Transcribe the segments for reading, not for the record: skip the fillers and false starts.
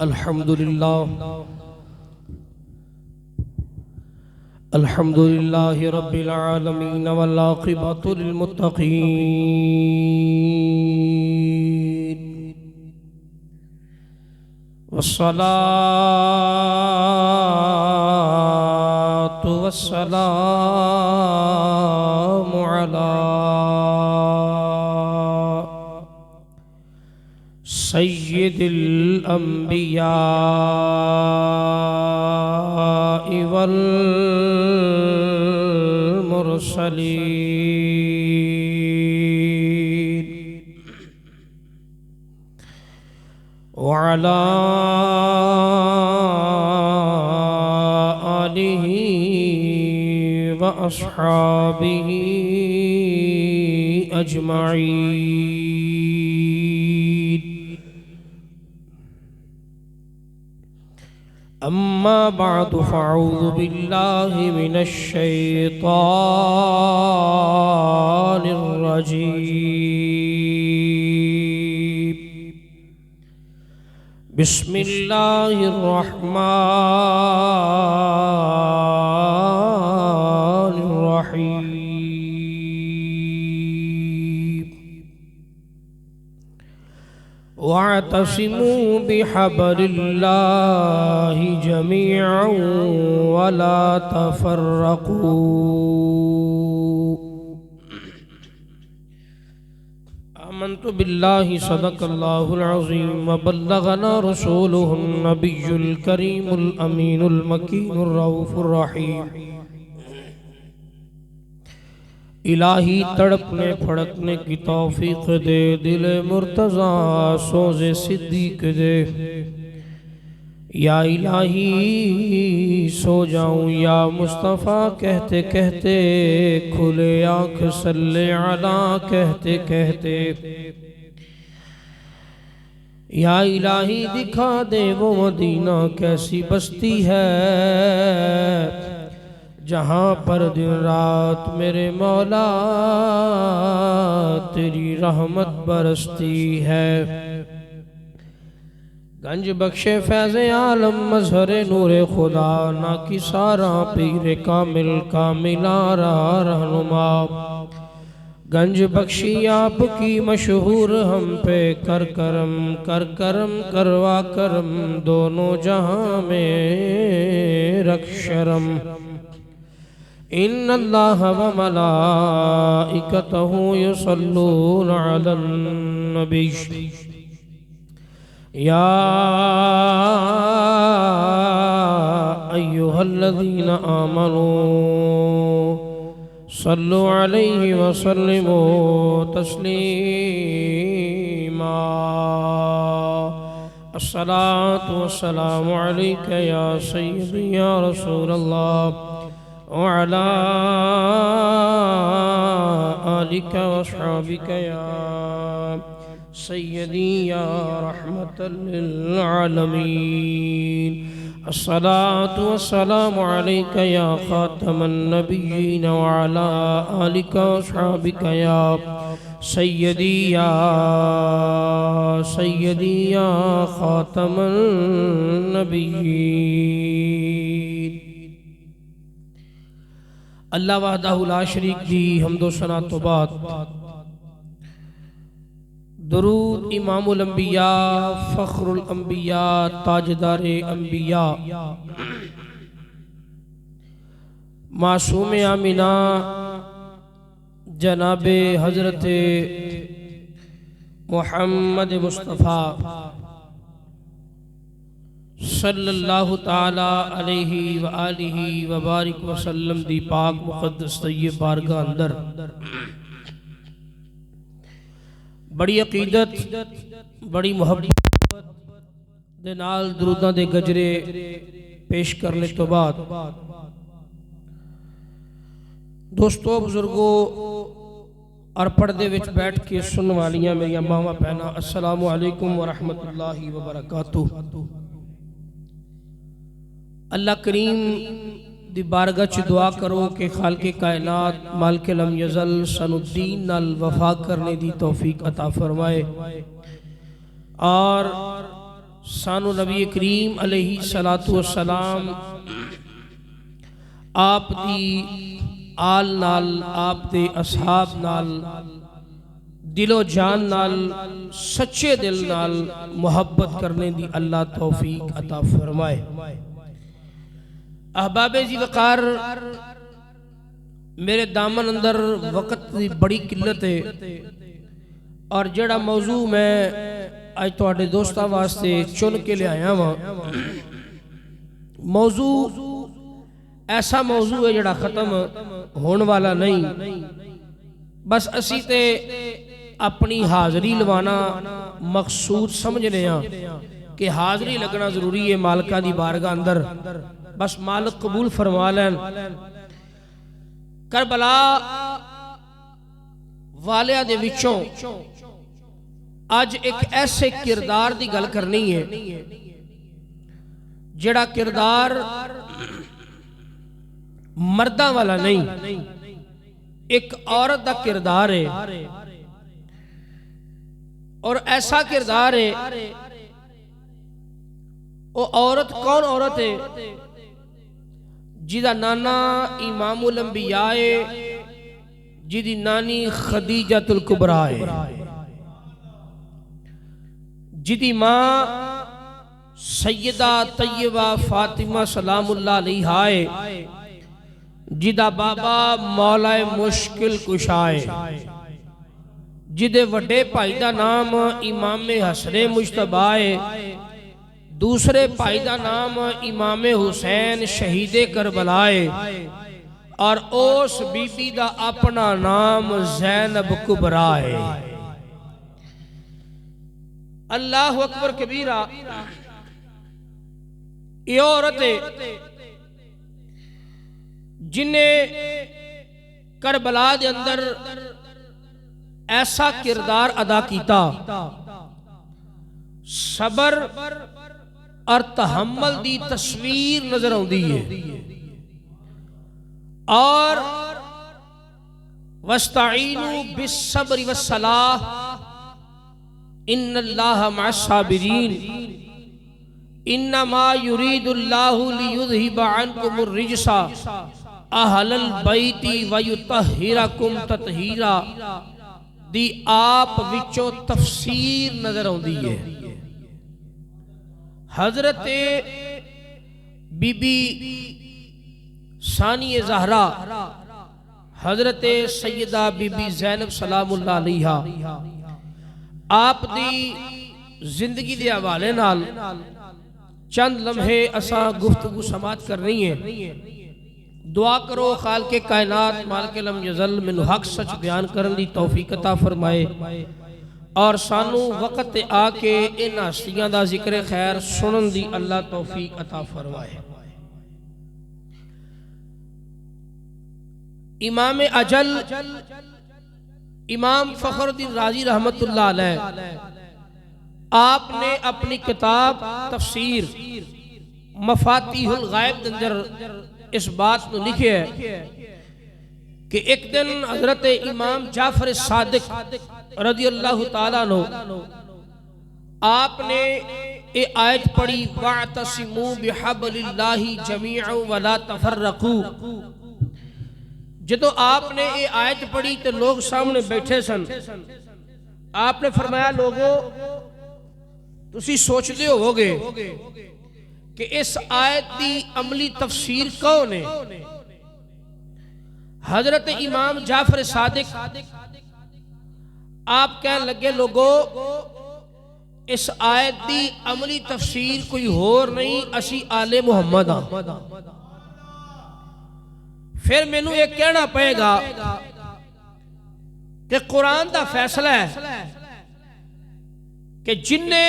الحمد لله رب العالمين والعاقبة للمتقين والصلاة والسلام على سيد الأنبياء والمرسلين وعلى آله وأصحابه أجمعين. أما بعد فأعوذ بالله من الشيطان الرجيم. بسم الله الرحمن الرحيم. واعتصموا بحبل الله جميعا ولا تفرقوا. آمنت بالله صدق الله العظيم وبلغنا رسوله النبي الكريم الأمين المكين الرؤوف الرحيم. الہی تڑپنے پھڑکنے کی توفیق دے، دل مرتضیٰ سوز صدیق دے. یا الہی سو جاؤں یا مصطفیٰ کہتے کہتے، کھلے آنکھ صلی علی کہتے کہتے. یا الہی دکھا دے وہ مدینہ کیسی بستی ہے جہاں پر دن رات میرے مولا تیری رحمت برستی ہے. گنج بخش فیض عالم مظہر نور خدا نا کی سارا پیر کامل کاملارا رہنما. گنج بخشی آپ کی مشہور ہم پہ کر کرم کروا کرم، دونوں جہاں میں رکھ شرم. ان اللہ و ملائکتہ یصلون علی النبی یا ایہا الذین آمنوا صلوا علیہ وسلموا تسلیما. الصلاة والسلام علیک یا سیدی یا رسول اللہ وعلى آلك وصحابك يا سيدي يا رحمة للعالمين. الصلاة والسلام عليك يا خاتم النبيين وعلى آلك وصحابك يا سيدي يا خاتم النبيين. اللہ وحدہ لا شریک دی حمد و ثنا تو بعد درود امام الانبیاء فخر الانبیاء تاجدار انبیاء معصوم آمینہ جناب حضرت محمد مصطفیٰ صلی اللہ تعالی علیہ وآلہ وبارک وسلم دی پاک مقدس طیب بارگاہ اندر بڑی عقیدت بڑی محبت دے نال دروداں دے گجرے پیش کرنے تو بعد دوستو بزرگو اور پردے وچ بیٹھ کے سن والیاں میری ماواں بہناں السلام علیکم ورحمت اللہ وبرکاتہ. اللہ کریم دی بارگاہ چ دعا کرو کہ خالق کائنات مالک لم یزل سن الدین نال وفا کرنے دی توفیق عطا فرمائے اور سانو نبی کریم علیہ الصلوۃ والسلام آپ دی آل نال آپ دے اصحاب نال دل و جان نال سچے دل نال محبت کرنے دی اللہ توفیق عطا فرمائے۔ احباب جی وقار، میرے دامن اندر وقت دی بڑی قلت ہے اور جڑا موضوع میں آج تواڈے دوستاں واسطے چن کے لے آیا ہاں، موضوع ایسا موضوع ہے جڑا ختم ہونے والا نہیں، بس اسی تے اپنی حاضری لوانا مقصود سمجھنے ہاں کہ حاضری لگنا ضروری ہے مالکہ دی بارگاہ اندر، بس مالک قبول فرما لین۔ کربلا والیاں دے وچوں آج ایک ایسے کردار دی گل کرنی ہے جڑا کردار مرداں والا نہیں، ایک عورت دا کردار ہے، اور ایسا کردار ہے۔ وہ عورت کون عورت ہے؟ جیدہ نانا امام الانبیاء ہے، جیدی نانی خدیجۃ الکبریٰ ہے، جیدی ماں سیدہ طیبہ فاطمہ سلام اللہ علیہا ہے، جیدہ بابا مولا مشکل کشا ہے، جیدے وڈے بھائی دا نام امام حسن مجتبیٰ ہے، دوسرے بھائی دا نام امام حسین شہید کربلا ہے، اور اس بی بی دا اپنا نام زینب کبریٰ ہے۔ اللہ اکبر کبیرہ، یہ عورت ہے جنہیں کربلا دے اندر ایسا کردار ادا کیتا، صبر اور تحمل دی تصویر نظر آندی ہے، اور وَاسْتَعِینُوا بِالصَّبْرِ وَالصَّلَاةِ ان اللہ مع الصابرین انما یرید اللہ لیذہب عنکم الرجس اہل البیت ویطہرکم تطہیرا دی آپ وچوں تفسیر نظر آندی ہے۔ حضرت بی بی ثانی زہرا، حضرت سیدہ بی بی زینب سلام اللہ علیہا، آپ دی زندگی دے حوالے نال چند لمحے اساں گفتگو سماعت کر رہی ہیں۔ دعا کرو خالق کائنات مالک لم یزل من حق سچ بیان کرن دی توفیق عطا فرمائے، اور سانو وقت آ کے ان ہستیاں دا ذکر خیر سنن دی اللہ توفیق عطا فرمائے۔ امام اجل امام فخر الدین رازی رحمت اللہ علیہ، آپ نے اپنی کتاب تفسیر مفاتیح الغیب اندر اس بات کو لکھے ہے کہ ایک دن حضرت امام جعفر صادق رضی اللہ تعالیٰ عنہ آپ نے یہ آیت پڑھی وَاعْتَصِمُوا بِحَبْلِ اللَّهِ جَمِيعًا وَلَا تَفَرَّقُوا۔ جدو آپ نے یہ آیت پڑھی تو لوگ سامنے بیٹھے سن، آپ نے فرمایا لوگو تسی سوچ دے ہوگے کہ اس آیت دی عملی تفسیر کون ہے؟ حضرت امام جعفر صادق آپ کہنے لگے لوگو اس آیت دی عملی تفسیر کوئی اور نہیں، اسی آل محمد ہاں۔ پھر میں نے یہ کہنا پڑے گا کہ قرآن دا فیصلہ ہے کہ جن نے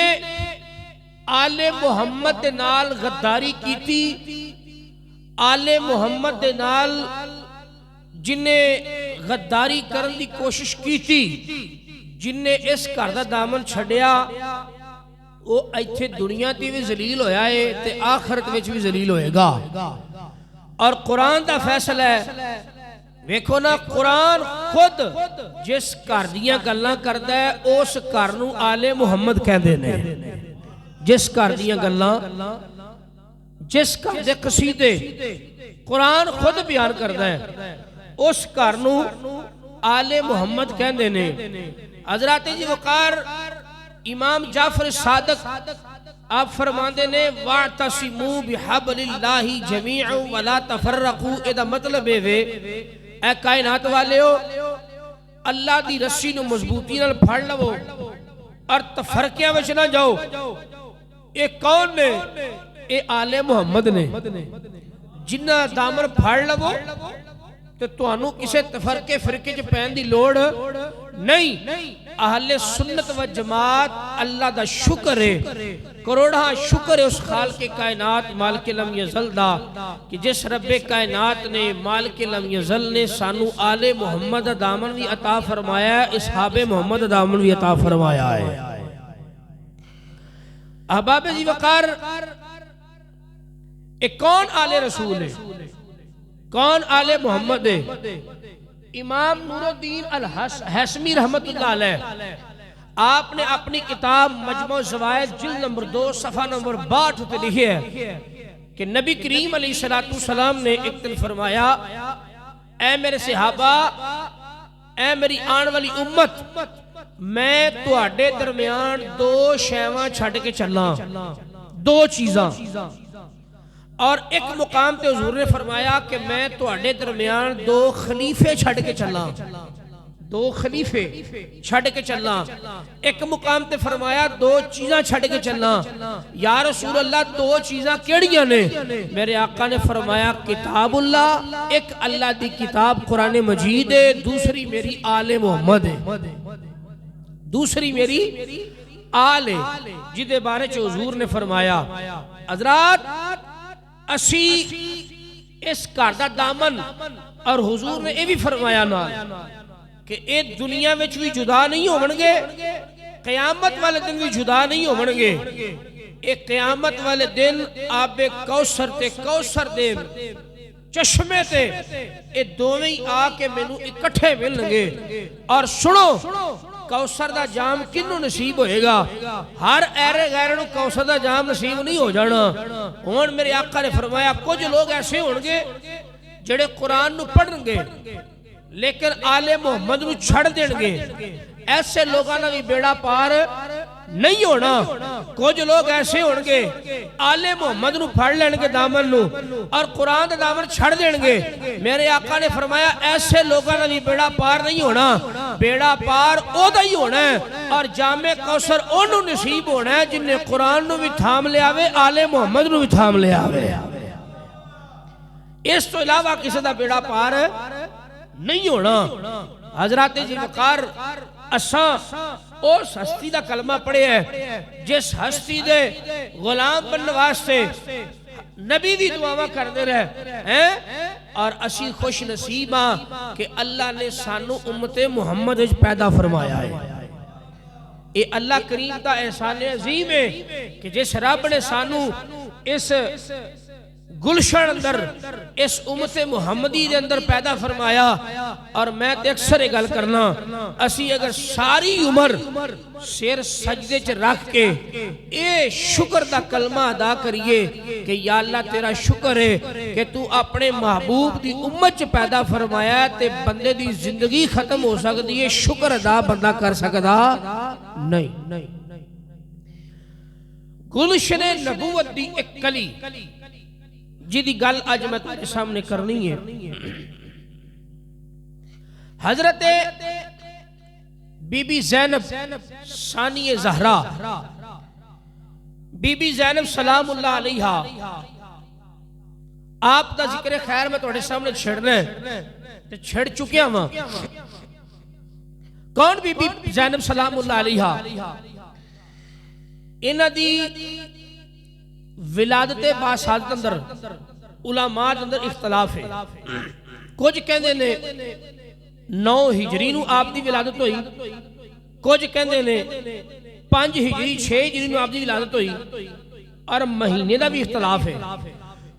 آل محمد دے نال غداری کی تھی، آل محمد دے نال جن نے غداری کرن دی کوشش کی تھی، جن نے اس گھر دا دامن چھڑیا، وہ ایتھے دنیا تے بھی ذلیل ہویا ہے تے آخرت وچ بھی ذلیل ہوئے گا۔ اور قرآن دا فیصلہ ہے، ویکھو نا قرآن خود جس گھر دیاں گلاں کردا ہے اس گھر نوں آل محمد کہندے نے۔ جس گھر دیاں گلاں جس گھر دے قصیدے قرآن خود بیان کردا ہے اس گھر نو آل محمد کہندے نے۔ حضرات جی وقار امام جعفر صادق آپ فرماندے نے وَاعْتَصِمُوا بِحَبْلِ اللَّهِ جَمِيعًا وَلَا تَفَرَّقُوا، اے دا مطلب ہے اے کائنات والے ہو اللہ دی رسی نو مضبوطی نال پھڑ لو اور تفرقیاں وچ نہ جاؤ۔ اے کون نے؟ اے آل محمد نے۔ جنہ دامن پھڑ لو تو تانوں کسے تفرقے فرقے چ پین دی لوڑ نہیں۔ اہل سنت و جماعت اللہ دا شکر ہے، کروڑا شکر ہے اس خالق کائنات مالک لم یزل دا کہ جس رب کائنات نے مالک لم یزل نے سانو آل محمد دامن بھی عطا فرمایا ہے، اصحاب محمد دامن بھی عطا فرمایا ہے۔ احباب جی وقار ایک کون آل رسول ہے؟ کون آل محمد ہے؟ امام نور الدین الحسمی رحمت اللہ علیہ آپ نے اپنی کتاب مجموع الزوائد جلد نمبر 2 صفحہ نمبر 62 تے لکھی ہے کہ نبی کریم علیہ السلام نے ایک دن فرمایا اے میرے صحابہ، اے میری آن والی امت، میں تواڈے درمیان دو شیواں چھڈ کے چلاں، دو چیزاں۔ اور ایک مقام تے حضور نے فرمایا کہ میں تواڈے درمیان دو خلیفے چھڈ کے چلاں، دو خلیفے چھڈ کے چلاں۔ ایک مقام تے فرمایا دو چیزاں چھڈ کے چلاں۔ یا رسول اللہ دو چیزاں کیڑیاں نے؟ میرے آقا نے فرمایا کتاب اللہ، ایک اللہ دی کتاب قرآن مجید ہے، دوسری میری آل محمد ہے، دوسری میری آل ہے، جدے بارے چ حضور نے فرمایا حضرات اسی اس گھر دا دامن، اور حضور نے یہ بھی فرمایا نا کہ اے دنیا میں بھی جدا نہیں ہونگے، قیامت والے دن بھی جدا نہیں ہونگے۔ اے قیامت والے دن آب کوثر تے کوثر دے چشمے تے اے دوویں آ کے مینوں اکٹھے ملنگے۔ اور سنو کوثر دا جام کنوں نصیب ہوئے گا؟ ہر ایرے غیر نو کوثر دا جام نصیب نہیں ہو جانا۔ اور میرے آقا نے فرمایا کچھ لوگ ایسے ہونگے جڑے قرآن نو پڑھنگے لیکن آل محمد نو چھڑ دینگے، ایسے لوگاں نہ بھی بیڑا پار نہیں ہونا۔ کچھ لوگ ایسے ہونگے آل محمد نو پھڑ لینگے دامن نو اور قرآن دا دامن چھڑ دینگے۔ میرے آقا نے فرمایا ایسے لوگاں نہ بھی بیڑا پار نہیں ہونا، بیڑا پار او دا ہی ہونا ہے اور جامع کوثر انہوں نصیب ہونا ہے جن نے قرآن نو بھی تھام لے آوے، آل محمد نو بھی تھام لے آوے۔ اس تو علاوہ کسی دا بیڑا پار نہیں ہونا۔ حضرات جی وقار اساں اس ہستی دا کلمہ پڑھے ہے جس ہستی دے غلام بننے واسطے نبی بھی دعاواں کر دے رہے اور اسی خوش نصیب ہاں کہ اللہ نے سانو امت محمد پیدا فرمایا ہے۔ اے اللہ کریم دا احسان عظیم ہے کہ جس رب نے سانو اس گلشن اندر اس امت محمدی دے اندر پیدا فرمایا۔ اور میں تے اکثر یہ گل کرنا اسی اگر ساری عمر سیر سجدے چ رکھ کے اے شکر دا کلمہ ادا کریے کہ یا اللہ تیرا شکر ہے کہ تو اپنے محبوب دی امت چ پیدا فرمایا ہے تے بندے دی زندگی ختم ہو سکتی ہے، شکر ادا بندہ کر سکتا نہیں۔ گلشن نبوت دی ایک کلی جیدی گل آج میں تمہیں سامنے کرنی ہے۔ حضرت بی بی زینب ثانی زہرا، بی بی زینب سلام اللہ علیہا، آپ دا ذکر خیر میں توڑے سامنے چھڑنا ہے تو چھڑ چکے ہاں۔ کون بی بی زینب سلام اللہ علیہا؟ انہ دی ولادت باسادت اندر علماء اندر اختلاف ہے۔ کچھ کہندے نے 9 ہجری نو آپ دی ولادت ہوئی، کچھ کہندے نے 5 ہجری 6 ہجری نو آپ دی ولادت ہوئی، اور مہینے دا بھی اختلاف ہے۔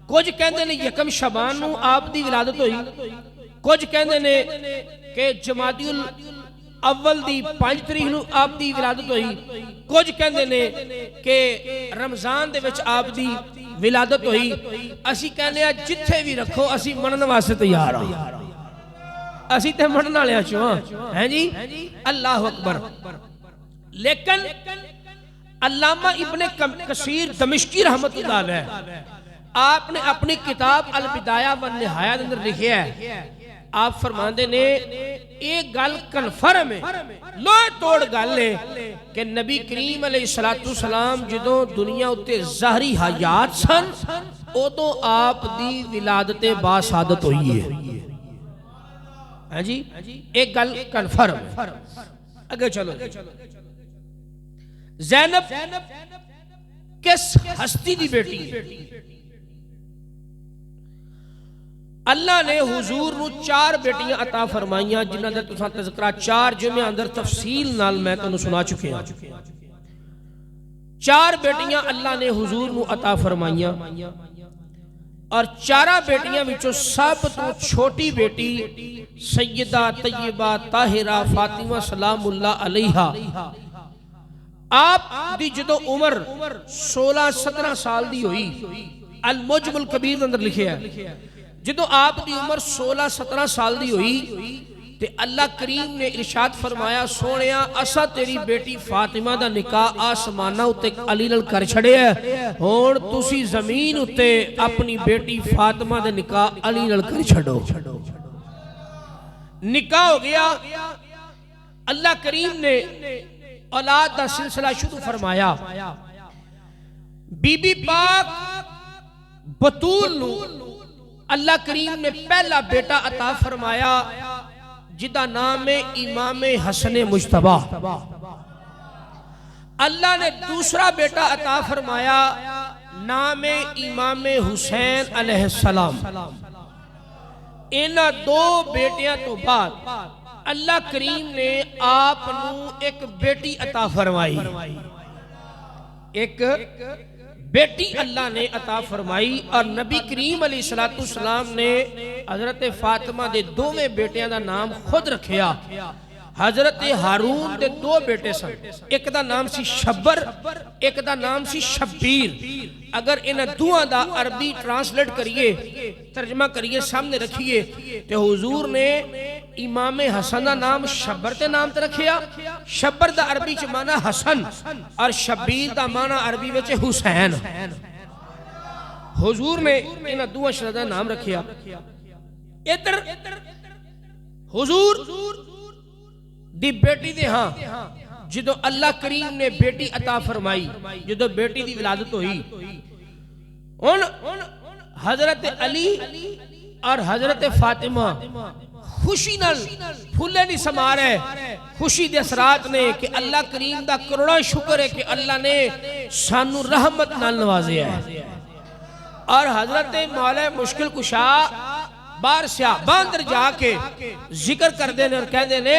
کچھ کہندے نے 1 شعبان نو آپ دی ولادت ہوئی، کچھ کہندے نے کہ جمادی اول دی 5 تاریخ نو آپ دی ولادت ہوئی، کچھ کہندے نے کہ رمضان دے وچ آپ دی ولادت ہوئی، اسی کہنے ہیں جتھے بھی رکھو اسی منن واسطے تیار ہاں، اسی تے منن والے چوں ہیں جی، اللہ اکبر۔ لیکن علامہ ابن کثیر دمشقی رحمت اللہ علیہ آپ نے اپنی کتاب البدایہ والنہایہ اندر لکھیا ہے، آپ فرماندے نے ایک گل کنفرم ہے، لوہے توڑ گل ہے کہ نبی کریم علیہ السلام جدوں دنیا اتے ظاہری حیات سن ادوں آپ دی ولادت باسعادت ہوئی ہے، ہاں جی، ایک گل کنفرم ہے۔ اگے چلو، زینب کس ہستی دی بیٹی؟ اللہ نے حضور نو 4 بیٹیاں عطا فرمائیاں جنہاں دا تساں تذکرہ 4 جمعے اندر تفصیل نال میں تانوں سنا چکے ہیں۔ 4 بیٹیاں اللہ نے حضور نو عطا فرمائیاں اور 4 بیٹیاں وچوں سب تو چھوٹی بیٹی سیدہ طیبہ طاہرہ فاطمہ سلام اللہ علیہا، آپ دی جدو عمر 16-17 سال دی ہوئی، المجم الکبیر اندر لکھے ہے، جدو آپ دی عمر 16-17 سال دی ہوئی تے اللہ کریم نے ارشاد فرمایا سونیا اسا تیری بیٹی فاطمہ دا نکاح آسمانہ اتے علی نال کر چھڑے ہے، ہون تسی زمین اتے اپنی بیٹی فاطمہ دا نکاح علی نال کر چھڑو۔ نکاح ہو گیا، اللہ کریم نے اولاد دا سلسلہ شروع فرمایا، بی بی پاک بطول نو اللہ کریم نے پہلا بیٹا عطا فرمایا جدا نام ہے امام حسن مجتبی، اللہ نے دوسرا بیٹا عطا فرمایا نام امام حسین علیہ السلام۔ انہاں 2 بیٹیاں تو بعد اللہ کریم نے آپ نو ایک بیٹی عطا فرمائی، ایک بیٹی اللہ نے عطا فرمائی، اور نبی کریم علیہ السلام نے حضرت فاطمہ دے 2 بیٹیاں دا نام خود رکھیا۔ حضرت ہارون دے 2 بیٹے سن، ایک دا نام سی شبر، ایک دا نام سی شبیر۔ اگر انہ دوہاں دا عربی ٹرانسلیٹ کریے، ترجمہ کریے، سامنے رکھیے تو حضور نے امام حسن دا نام شبر تے نام تے رکھیا، شبر دا عربی چ معنی حسن اور شبیر دا معنی عربی وچ حسین۔ حضور نے انہ دوہاں شہزادیاں دا نام رکھیا۔ ادھر حضور دی بیٹی دے ہاں جدو اللہ کریم نے بیٹی عطا فرمائی، جدو بیٹی دی ولادت ہوئی، ان حضرت علی اور حضرت فاطمہ خوشی نال پھولے نہیں سما رہے، خوشی دے اثرات نے کہ اللہ کریم دا کروڑا شکر ہے کہ اللہ نے سانو رحمت نال نوازیا ہے۔ اور حضرت مولا مشکل کشا بار سیاہ باندر جا کے ذکر کر دینے اور کہہ دینے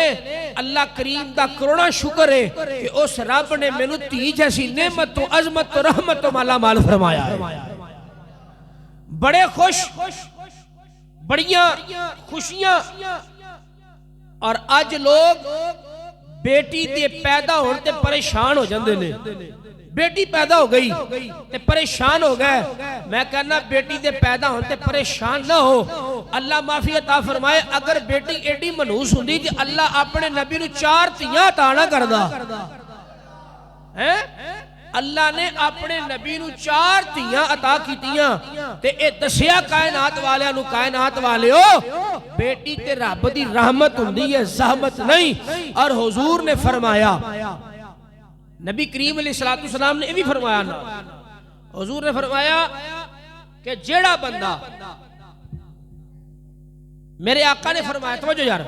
اللہ کریم دا کروڑا شکر ہے کہ اس رب نے میں نو تی جیسی نعمت و عظمت و رحمت و مالا مال فرمایا ہے۔ بڑے خوش، بڑیاں خوشیاں، اور آج لوگ بیٹی دے پیدا ہونے پریشان ہو جاندے نے، بیٹی پیدا ہو گئی تے پریشان ہو گئے۔ میں کہنا بیٹی دے پیدا ہونے پریشان نہ ہو، اللہ معافی عطا فرمائے، اگر بیٹی ایڈی منحوس ہوندی کہ اللہ اپنے نبی نو 4 تیاں عطا نہ کردا، اللہ نے اپنے نبی نو 4 تیاں عطا کیتیاں تے اے دسیا کائنات والیاں نو، کائنات والیو بیٹی تے رب دی رحمت ہوندی ہے، زحمت نہیں۔ اور حضور نے فرمایا، نبی کریم علیہ السلام نے بھی فرمایا نا، حضور نے فرمایا کہ جیڑا بندہ، میرے آقا نے فرمایا، توجہ یار،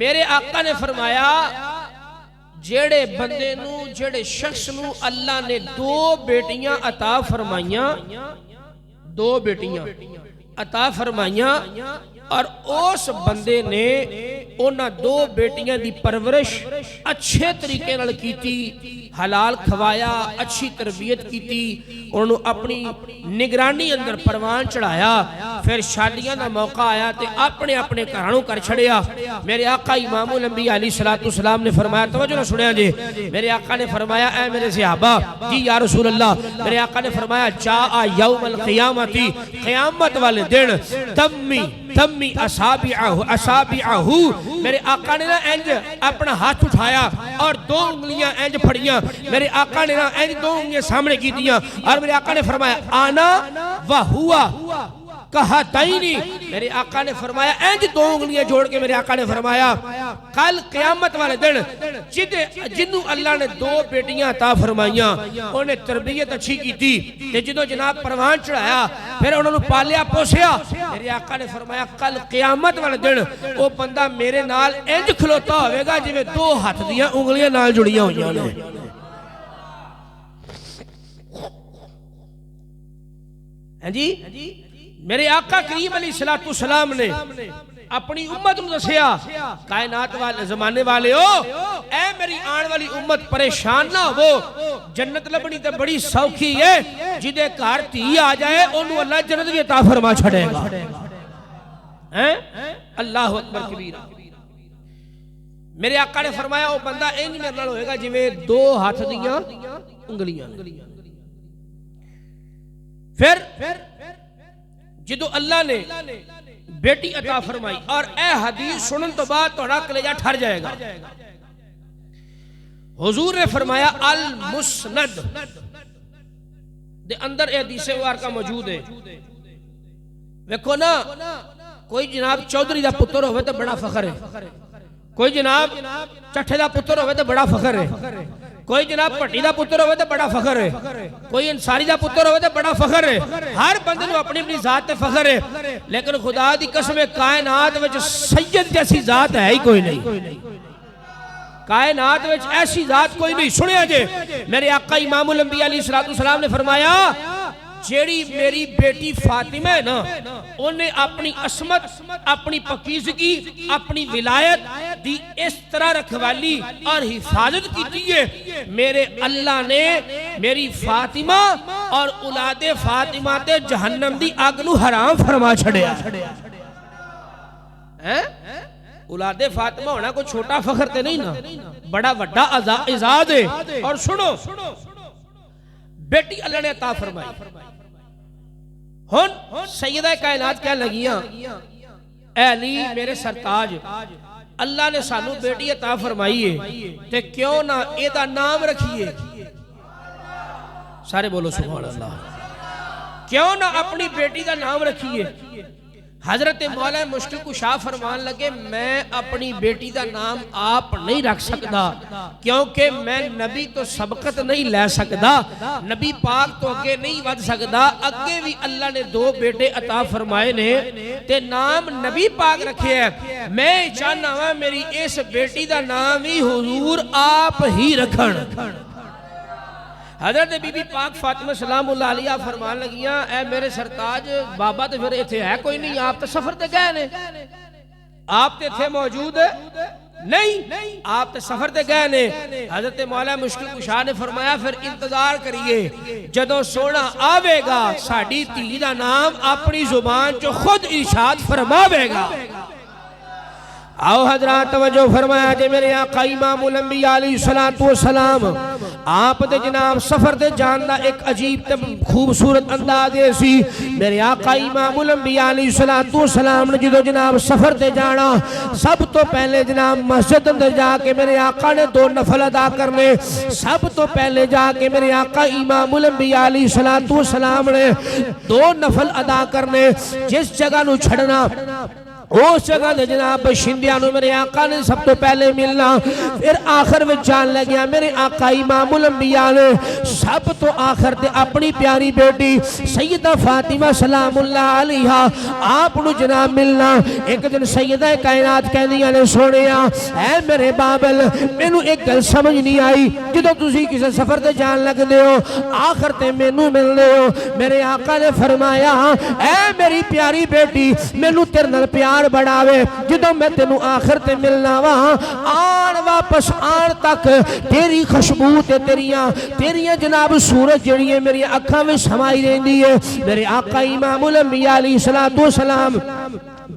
میرے آقا نے فرمایا جیڑے بندے نو، جیڑے شخص نو اللہ نے 2 بیٹیاں عطا فرمائیاں، 2 بیٹیاں عطا فرمائیاں، اور اس بندے نے انہاں دو بیٹیاں دی پرورش اچھے طریقے نال کیتی، حلال کھوایا، اچھی تربیت کیتی، انہوں اپنی نگرانی اندر پروان چڑھایا، پھر شادیاں دا موقع آیا تے اپنے اپنے گھرانوں کر چھڑیا۔ میرے آقا امام الانبیاء علیہ السلام نے فرمایا، توجہ نہ سنیا جی، میرے آقا نے فرمایا اے میرے صحابہ، جی یا رسول اللہ، میرے آقا نے فرمایا جاء یوم القیامتی، قیامت والے دن تمی اصابعہو، میرے آقا نے نا انج اپنا ہاتھ اٹھایا اور دو انگلیاں انج پھڑیاں، میرے آقا نے نا انج دو انگلیاں سامنے کی دیا اور میرے آقا نے فرمایا آنا و ہوا کہتینی، میرے آقا نے فرمایا انج دو انگلیاں جوڑ کے میرے آقا نے فرمایا کل قیامت والے دن جنہوں اللہ نے دو بیٹیاں عطا فرمائیاں، انہیں تربیت اچھی کی تھی تے جنہوں جناب پروان چڑھایا، پھر انہوں نے پالیا پوسیا، میرے آقا نے فرمایا کل قیامت والے دن وہ بندہ میرے نال انج کھلوتا ہوئے گا جویں دو ہاتھ دیاں انگلیاں نال جڑیاں ہوئیاں نے۔ ہیں جی میرے آقا کریم علیہ السلام نے اپنی امت نے دسیا، کائنات والے زمانے والے ہو، اے میری آن والی امت پریشان نہ ہو، جنت لبنی تے بڑی سوکھی ہے، جدے گھر تھی آ جائے انہوں اللہ جنت بھی عطا فرما چھڑے گا۔ اللہ اکبر کبیرہ۔ میرے آقا نے فرمایا وہ بندہ انج میرے نال ہوئے گا جویں دو ہاتھ دیاں انگلیاں۔ پھر جدو اللہ نے بیٹی عطا فرمائی، اور اے حدیث سنن تو بعد توڑا کلیجہ ٹھر جائے گا، حضور نے فرمایا المسند دے اندر اے حدیث وارکہ موجود ہے، ویکھو نا کوئی جناب چودھری دا پتر ہوئے تو بڑا فخر ہے، کوئی جناب چٹھے دا پتر ہوئے تو بڑا فخر ہے، کوئی جناب پٹی دا پتر ہوئے تو بڑا فخر ہے، کوئی انصاری دا پتر ہوئے تو بڑا فخر ہے، ہر بندے نے اپنی اپنی ذات تے فخر ہے، لیکن خدا دی قسم کائنات وچ سید جیسی ذات ہے ہی کوئی نہیں، کائنات وچ ایسی ذات کوئی نہیں۔ سنیا جے میرے آقا امام الانبیاء علیہ السلام نے فرمایا جیڑی میری بیٹی فاطمہ ہے نا، انہیں اپنی عصمت، اپنی پاکیزگی، اپنی ولایت دی اس طرح رکھوالی اور حفاظت کی ہے، میرے اللہ نے میری فاطمہ اور اولاد فاطمہ تے جہنم دی آگ نو حرام فرما چھڑیا۔ اولاد فاطمہ ہونا کوئی چھوٹا فخر تے نہیں نا، بڑا وڈا اعزاز ہے۔ اور سنو بیٹی اللہ نے عطا فرمائی، ہن سیدہ کائنات کہنے لگیاں اے علی میرے سرتاج، اللہ نے سانو بیٹی عطا فرمائی ہے تے کیوں نہ ایدہ نام رکھیے، سارے بولو سبحان اللہ، کیوں نہ اپنی بیٹی دا نام رکھیے۔ حضرت مولا مشکل کشا فرمان لگے میں اپنی بیٹی دا نام آپ نہیں رکھ سکتا، کیونکہ میں نبی تو سبقت نہیں لے سکتا، نبی پاک تو اگے نہیں ود سکتا، اگے بھی اللہ نے دو بیٹے عطا فرمائے نے تے نام نبی پاک رکھے ہیں، میں چاہنا ہوا میری اس بیٹی دا نام ہی حضور آپ ہی رکھن۔ حضرت بی بی پاک فاطمہ سلام اللہ علیہ فرمان لگیاں اے میرے سرتاج بابا تے پھر ایتھے ہے کوئی نہیں، آپ تے سفر تے گئے نے، آپ تے تھے موجود نہیں، آپ تے سفر تے گئے نے۔ حضرت مولا مشکل کشا نے فرمایا پھر انتظار کریے، جدوں سونا آوے گا ساڑی تھی دا نام اپنی زبان جو خود ارشاد فرماوے گا۔ آؤ حضرات توجہ فرمایا جے میرے آقا امام الانبیاء علیہ السلام آپ دے جناب سفر دے جاننا ایک عجیب تے خوبصورت انداز سی۔ میرے آقا امام الانبیاء علیہ السلام نے جدو جناب سفر دے جانا، سب تو پہلے جناب مسجد اندر جا کے میرے آقا نے دو نفل ادا کرنے، سب تو پہلے جا کے میرے آقا امام الانبیاء علیہ السلام نے دو نفل ادا کرنے، جس جگہ نو چھڑنا اس جگہ دے جناب بشندیانو میرے آقا نے سب تو پہلے ملنا، پھر آخر میں جان لگیا میرے آقا امام الانبیاء نے سب تو آخر تے اپنی پیاری بیٹی سیدہ فاطمہ سلام اللہ علیہ آپ نو جناب ملنا۔ ایک دن سیدہ کائنات کہنیاں نے سونیا اے میرے بابل مینو ایک گل سمجھ نہیں آئی، جدو تسی کسی سفر تے جان لگ دے ہو آخر تے مینو مل دے ہو، میرے آقا نے فرمایا اے میری پیاری بیٹی مینو تیرے نال پیار میعاد بڑھاوے جدوں میں تینوں آخر تے ملنا وہاں آن واپس آن تک تیری خوشبو تے تیریاں جناب سورج جڑی ہے میری اکھاں میں سمائی رہندی ہے میرے آقا امام الانبیاء علیہ السلام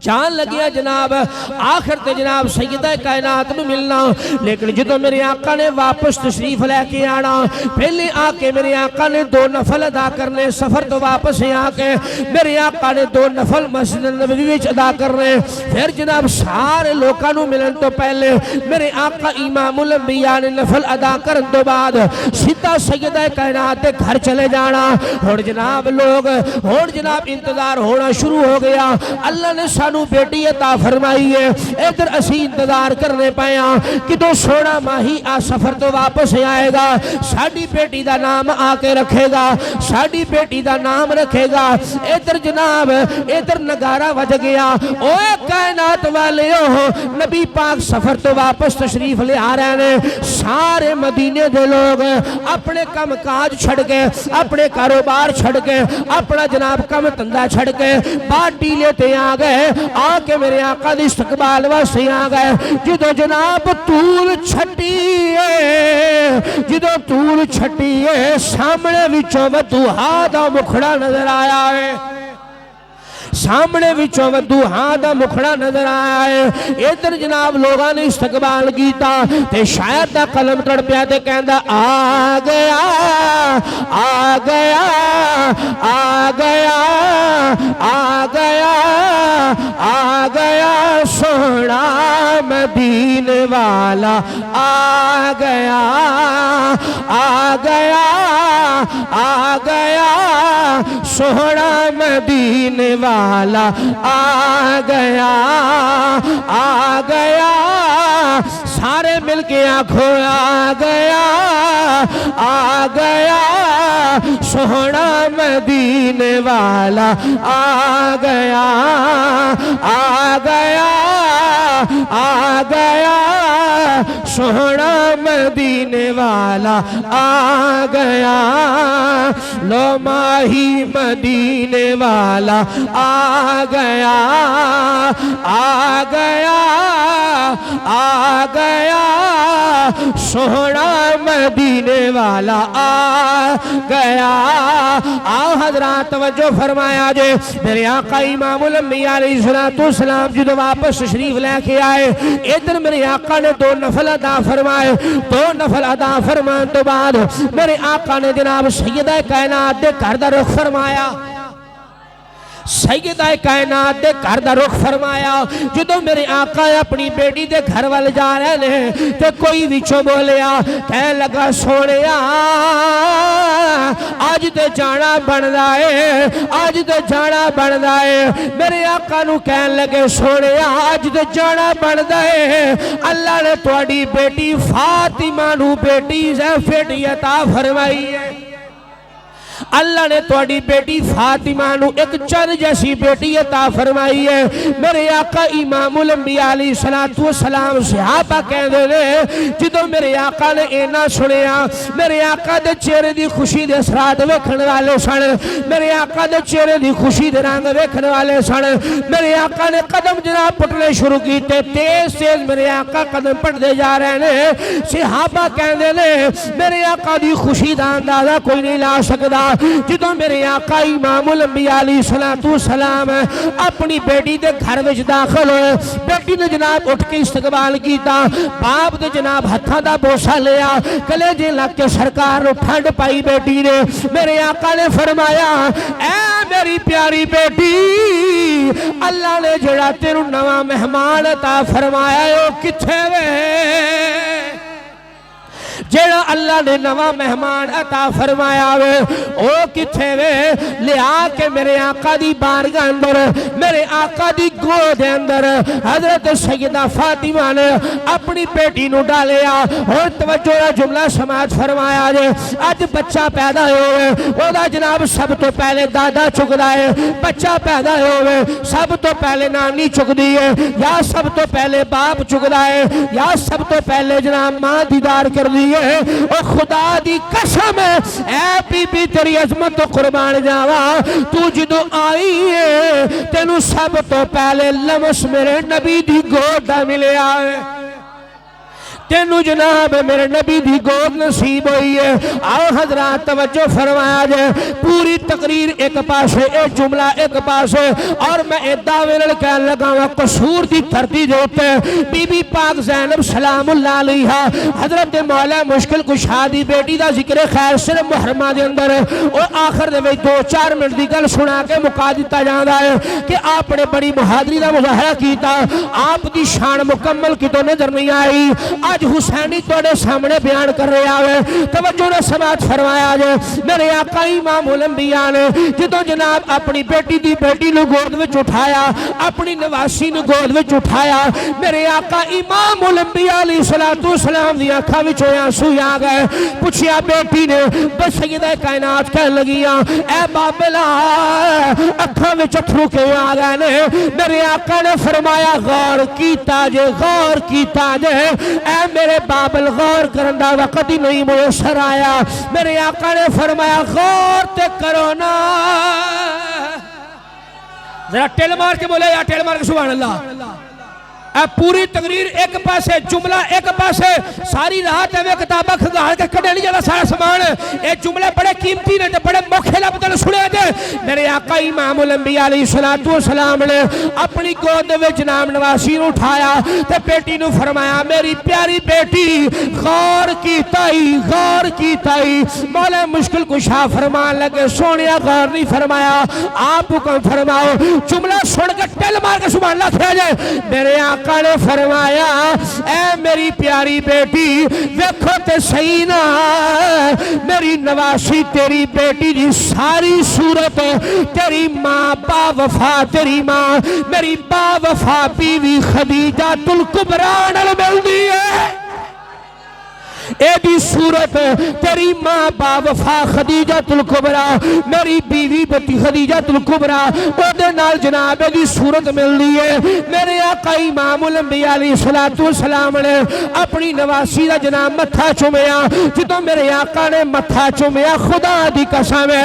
جان لگیا جناب آخر تے جناب سیدہ کائنات نو ملنا لیکن جدو میرے آقا نے واپس تشریف لے کے آنا پہلے آکے میرے آقا نے 2 نفل ادا کرنے سفر تو واپس آکے میرے آقا نے 2 نفل مسجد نبوی وچ ادا کرنے پھر جناب سارے لوکاں نو ملن تو پہلے میرے آقا امام الانبیاء نے نفل ادا کرن تو بعد سیدھا سیدہ کائنات دے گھر چلے جانا اور جناب لوگ اور جناب انتظار ہونا شروع ہو گیا اللہ نے سانو بیٹی عطا فرمائی ہے ادھر اسی انتظار کرنے پایا کہ تو سونا ماہی آ سفر تو واپس آئے گا ساڑی بیٹی دا نام آکے رکھے گا ساڑی بیٹی دا نام رکھے گا ادھر جناب ادھر نگارہ وج گیا اوے کائنات والے ہو نبی پاک سفر تو واپس تشریف لے آ رہے ہیں سارے مدینے دے لوگ اپنے کم کاج چھڑ کے اپنے کاروبار چھڑ کے اپنا جناب کم تندہ چھڑ کے پارٹی لیتے آ گئے آکے میرے آقا دی استقبال واسطے آ گئے جدو جناب طول چھٹی ہے سامنے وچوں ودوہا دا مکھڑا نظر آیا ہے سامنے وچوں ودوہا دا مکھڑا نظر آیا ہے ادھر جناب لوگاں نے استقبال کیتا تے شاید دا قلم ٹڑ پیا تے کہندا آ گیا آ گیا آ گیا آ گیا آ گیا سونا مدینے والا آ گیا آ گیا آ گیا سونا مدینے والا آ گیا آ گیا سارے مل کے آنکھوں آ گیا آ گیا سونا مدینے والا آ گیا آ گیا آ گیا سونا مدینے والا آ گیا لو ماہی مدینے والا آ گیا آ گیا آ گیا سونا مدینے والا آ گیا آؤ حضرات توجہ فرمایا جے میرے آقا امام الانبیاء علیہ السلام جدو واپس تشریف لے کے آئے ادھر میرے آقا نے 2 نفل ادا فرمائے 2 نفل ادا فرمان تو بعد میرے آقا نے جناب سیدہ کائنات دے گھر دا رخ فرمایا سیدہ کائنات دے گھر دا رخ فرمایا جدو میرے آقا اپنی بیٹی دے گھر وال جا رہے ہیں تے کوئی وچوں بولیا کہنے لگا سونیا آج تے جانا بن رہے آج تے جانا بن رہے میرے آقا نو کہنے لگے سونیا آج تے جانا بن رہے اللہ نے تواڈی بیٹی فاطمہ نو بیٹی زیفی عطا فرمائی ہے اللہ نے تواڈی بیٹی فاطمہ نو ایک چند جیسی بیٹی عطا فرمائی ہے میرے آقا امام الانبیاء علیہ السلام صحابہ کہندے نے جدوں میرے آقا نے اینا سنیا میرے آقا دے چہرے دی خوشی دے اثرات ویکھن والے سن میرے آقا دے چہرے دی خوشی دے رنگ ویکھن والے سن میرے آقا نے قدم جناب پٹنے شروع کیتے تیز تیز میرے آقا قدم پٹدے جا رہے ہیں صحابہ کہندے نے میرے آقا دی خوشی دا اندازہ کوئی نہیں لا سکدا جدوں میرے آقا امام الانبیاء علیہ السلام اپنی بیٹی دے گھر وچ داخل ہوئے بیٹی نے جناب اٹھ کے استقبال کیتا باپ دے جناب ہتھاں دا بوسا لیا کلیجے لگ کے سرکار نو ٹھنڈ پائی بیٹی نے میرے آقا نے فرمایا اے میری پیاری بیٹی اللہ نے جڑا تینوں نواں مہمان عطا فرمایا ہے او کتھے وے جیڑا اللہ نے نواں مہمان عطا فرمایا وے او کتھے وے لیا کے میرے آقا دی بارگاہ اندر میرے آقا دی گود اندر حضرت سیدہ فاطمہ نے اپنی بیٹی نو ڈالیا اور توجہ جملہ سماعت فرمایا جے اج بچہ پیدا ہوئے او دا جناب سب تو پہلے دادا چکدا ہے بچہ پیدا ہوئے سب تو پہلے نانی چک دی ہے یا سب تو پہلے باپ چکدا ہے یا سب تو پہلے جناب ماں دیدار کر دی ہے او خدا دی قسم اے بی بی تیری عظمت تو قربان جاوا تو جدو آئی ہے تینو سب تو پہلے لمس میرے نبی دی گوڑا ملے آئے تینو جناب میرے نبی دی گود نصیب ہوئی ہے آؤ حضرات توجہ فرمایا جائے پوری تقریر ایک پاسے ایک جملہ ایک پاسے اور میں ادعوے لڑکہ لگا ہوا قصور دی دھرتی دیتے بی بی پاک زینب سلام اللہ علیہ حضرت مولا مشکل کشا دی بیٹی دا ذکر خیر صرف محرمہ دے اندر اور آخر دے وی 2-4 منٹ دی گل سنا کے مکا دیتا جاندہ ہے کہ آپ نے بڑی بہادری دا مظاہرہ کیتا آپ دی شان مکمل کی تو نظر نہیں آئی آج حسینی توڑے سامنے بیان کر رہے آوے توجہ نے سماعت فرمایا جائے میرے آقا امام الانبیاء نے جدو جناب اپنی بیٹی دی بیٹی نو گود وچ اٹھایا اپنی نواسی نو گود وچ اٹھایا میرے آقا امام الانبیاء علیہ السلام دی آنکھاں وچ آنسو آ گئے پوچھیا بیٹی نے بس سیدہ کائنات کہنے لگیاں اے بابلا اکھاں وچ اتھرو کے آ گئے نے میرے آقا نے فرمایا غور کیتا جے اے میرے بابل غور کرندہ وقت ہی نہیں میسر آیا میرے آقا نے فرمایا غور تے کرو نا ذرا ٹیل مار کے بولے یا ٹیل مار کے سبحان اللہ اے پوری تقریر ایک پاسے جملہ ایک پاسے ساری رات میں کتابہ کھگار کے کڑے نہیں جانا سارا سامان اے جملے بڑے قیمتی نے بڑے موقع لبدل سنے دے میرے آقا امام الانبیاء علیہ السلام نے اپنی گود میں جناب نواسی نے اٹھایا تے بیٹی نے فرمایا میری پیاری بیٹی غور کی تائی مولا مشکل کشا فرمان لگے سونیا غور نہیں فرمایا آپ کو فرماؤ جملہ سن کے ٹیل مار کے سبحان اللہ کھا جائے میرے آقا نے فرمایا اے میری پیاری بیٹی ویکھو تے صحیح نا میری نواسی تیری بیٹی دی ساری صورت تیری ماں با وفا تیری ماں میری با وفا بیوی خدیجہ الکبریٰ نال مل دی ہے اے دی صورت تیری ماں با وفا خدیجہ الکبریٰ میری بیوی بتی خدیجہ الکبریٰ او دے نال جناب دی صورت مل دی ہے میرے آقا امام الانبیاء علیہ السلام نے اپنی نواسی دا جناب متھا چومیا جدو میرے آقا نے متھا چومیا خدا دی قسم ہے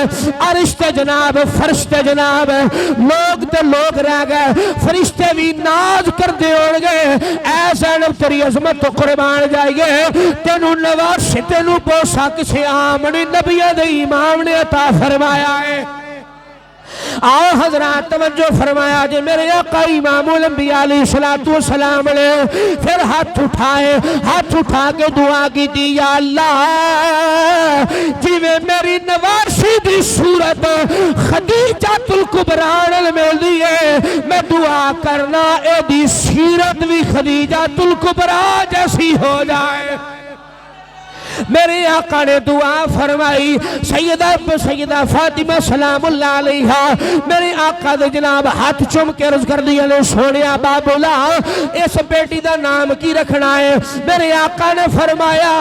عرشتے جناب فرشتے جناب لوگ تے لوگ رہ گئے فرشتے بھی ناز کر دے اڑ گئے اے زینب تیری عظمت تو قربان جائے گے تینو نواز تینو بوسا کسی آمنی نبی دے امام نے عطا فرمایا ہے آؤ حضرات توجہ فرمایا جے میرے آقا امام الانبیاء علیہ السلام نے پھر ہاتھ اٹھا کے دعا کی دی یا اللہ جیوے میری نواسی دی صورت خدیجہ الکبریٰ میں دیئے میں دعا کرنا اے دی سیرت بھی خدیجہ الکبریٰ جیسی ہو جائے میرے آقا نے دعا فرمائی سیدہ فاطمہ سلام اللہ علیہ میرے آقا دے جناب ہاتھ چم کے عرض کر دیا نے سونیا بابولا اس بیٹی دا نام کی رکھنا ہے میرے آقا نے فرمایا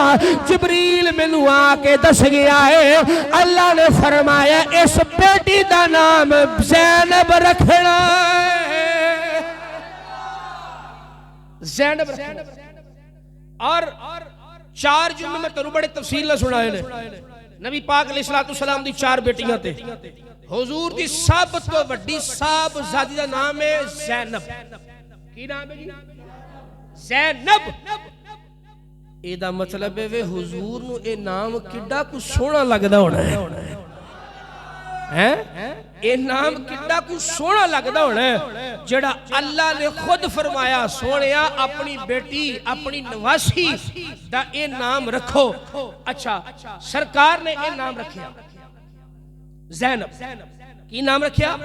جبریل منو آکے دس گیا ہے اللہ نے فرمایا اس بیٹی دا نام زینب رکھنا ہے زینب رکھنا اور 4 جمعے میں تنو بڑے تفصیل نہ سنائے نے نبی پاک علیہ السلام دی 4 بیٹیاں تھے حضور دی سب تو بڑی صاحب زادی دا نام ہے زینب کی نام ہے جی زینب اے دا مطلب ہے حضور نو اے نام کڈا کو سونا لگدا ہونا ہے اے نام کڈا کو سونا لگدا ہونا ہے جڑا اللہ نے خود فرمایا سونیا اپنی بیٹی اپنی نواسی دا اے نام رکھو اچھا سرکار نے اے نام رکھیا زینب کی نام رکھیا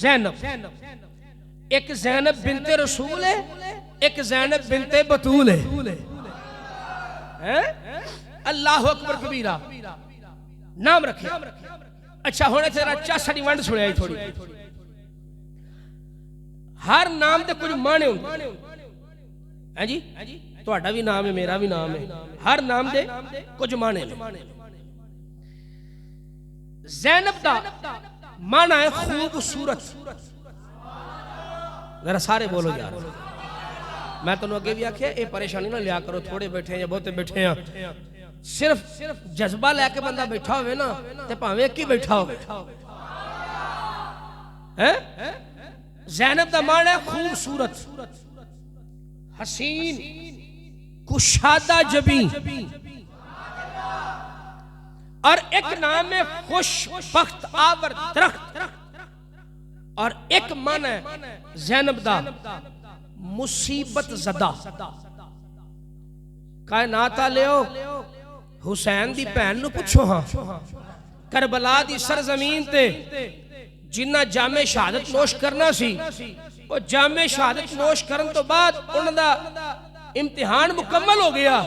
زینب ایک زینب بنت رسول ہے ایک زینب بنت بطول ہے اللہ اکبر کبیرہ نام رکھیا اچھا ہونے تیرا چاسا ڈی ونڈ سنے آئی تھوڑی ہر نام دے کچھ مانے ہوندے ہیں جی تو اٹھا بھی نام ہے میرا بھی نام ہے ہر نام دے کچھ مانے لے زینب دا مانا ہے خوبصورت ذرا سارے بولو یار میں تو اگے بھی آکھیا اے پریشانی نہ لیا کرو تھوڑے بیٹھے ہیں یا بہتے بیٹھے ہیں صرف جذبہ لے کے بندہ بیٹھا ہوئے نا تے پاویں ایک ہی بیٹھا ہوئے زینب دا معنی ہے خوبصورت، حسین، کشادہ جبیں، اور ایک نام ہے خوش بخت آور درخت، اور ایک معنی ہے زینب دا مصیبت زدہ۔ کائنات لیو حسین دی بہن نو پوچھو ہاں کربلا دی سرزمین تے جنہ جامع شہادت نوش کرنا سی، وہ جامع شہادت نوش کرن تو بعد انہوں دا امتحان مکمل ہو گیا،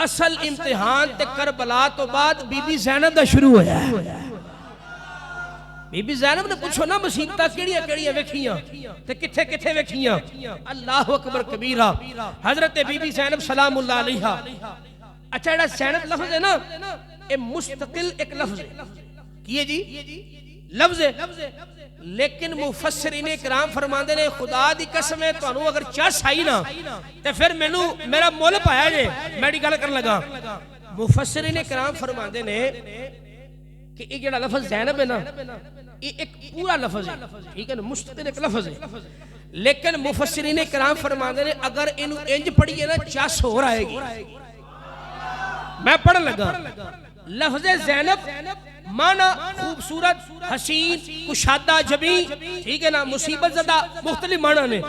اصل امتحان تے کربلا تو بعد بی بی زینب دا شروع ہویا ہے۔ بی بی زینب نے پوچھو نا مصیبتاں کیڑیاں کیڑیاں ویکھیاں تے کتھے کتھے ویکھیاں۔ اللہ اکبر کبیرہ، حضرت بی بی زینب سلام اللہ علیہا۔ اچھا ایڈا زینب لفظ ہے نا، یہ مستقل ایک لفظ ہے، کیے جی لفظ ہے، لیکن مفسرین اکرام فرماندے نے خدا دی قسم ہے تو انہوں اگر چس آئی نا تے پھر میرا مول پایا جے میری گل کرن لگا۔ مفسرین اکرام فرماندے نے کہ یہ جڑا لفظ زینب ہے نا یہ ایک پورا لفظ ہے، ٹھیک ہے نا، مستقل ایک لفظ ہے، لیکن مفسرین اکرام فرماندے نے اگر انہوں انج پڑھیے نا چس ہو رہے گی۔ میں پڑھن لگا لفظ زینب معنی خوبصورت، حسین، کشادہ جبیں، ٹھیک ہے نا، مصیبت زدہ، مختلف معنی نے،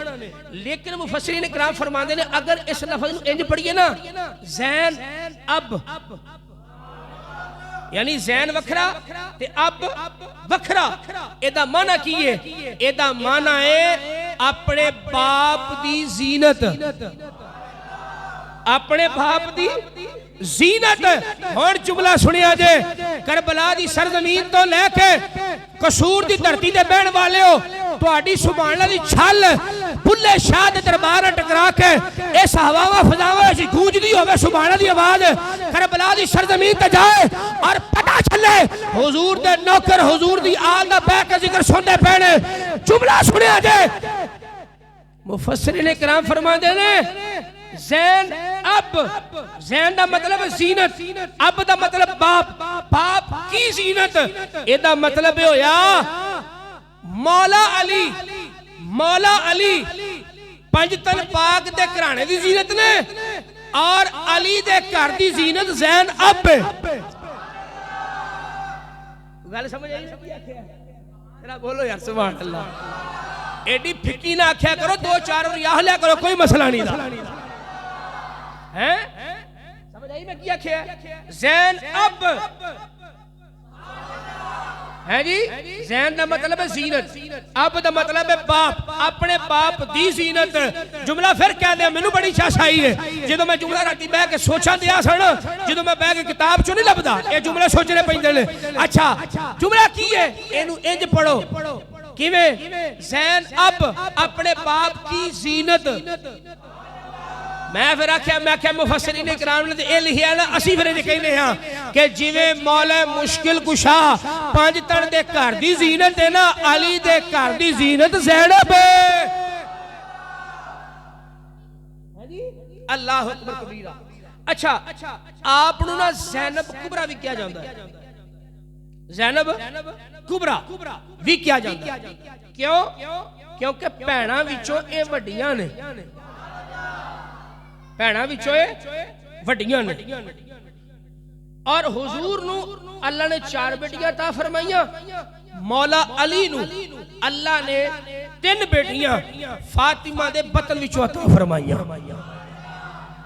لیکن مفسرین اکرام فرماندے نے اگر اس لفظ نو انج پڑھیے نا زین اب، یعنی زین وکھرا تے اب وکھرا، ایدہ معنی کی ہے؟ ایدہ معنی ہے اپنے باپ دی زینت، اپنے باپ دی زینت۔ اور جملہ سنیا جے کربلا دی سرزمین تو لے کے قصور دی دھرتی دے بہن والے ہو تو آڈی سبحان اللہ دی چھل بلے شاہ دے دربار ٹکرا کے اس ہواوا فضاوا ایسی گونج دی ہوئے سبحان اللہ دی آواز کربلا دی سرزمین تے جائے اور پتہ چلے حضور دے نوکر حضور دی آل دا بے کے ذکر سن دے پہنے۔ جملہ سنیا جے مفسرین اکرام فرمان دے نے زین اب، زین دا مطلب زینت، اب دا مطلب باپ، باپ کی زینت، اے دا مطلب ہویا مولا علی، مولا علی پنجتن پاک دے کرانے دی زینت نے اور علی دے گھر دی زینت زین اب۔ گل سمجھ آئی؟ ذرا بولو یار سبحان اللہ، ایڈی پھکی نہ آکھیا کرو، دو چار ریاح لیا کرو، کوئی مسئلہ نہیں دا۔ سمجھ آئی میں کیا کیا زین اب ہے جی، زین دا مطلب ہے زینت، اب دا مطلب ہے باپ، اپنے باپ دی زینت۔ جملہ پھر کہہ دیا مینوں بڑی چاس آئی ہے جدو میں جملہ راتی بہ کے سوچا دیا سن، جدو میں بہ کے کتاب چوں نہیں لبدا یہ جملے سوچنے پیندے نے۔ اچھا جملہ کی ہے؟ اینو انج پڑھو کیویں؟ زین اب اپنے باپ کی زینت۔ میں پھر آکھیا مفسرین اکرام نے اے لکھیا نا، اسی پھر یہ کہنے ہاں کہ جویں مولا مشکل کشا پانچ تن دے گھر دی زینت ہے نا، علی دے گھر دی زینت زینب ہے۔ اللہ اکبر کبیرہ۔ اچھا آپ نو نا زینب کبرا بھی کیا جاندا ہے، زینب کبرا بھی کیا جاندا ہے، کیوں؟ کیونکہ بہناں وچوں اے وڈیاں نے، بہناں وچوں اے وڈیاں نے، اور حضور نو اللہ نے چار بیٹیاں عطا فرمائیاں، مولا علی نو اللہ نے 3 بیٹیاں فاطمہ دے بطن وچوں عطا فرمائیاں۔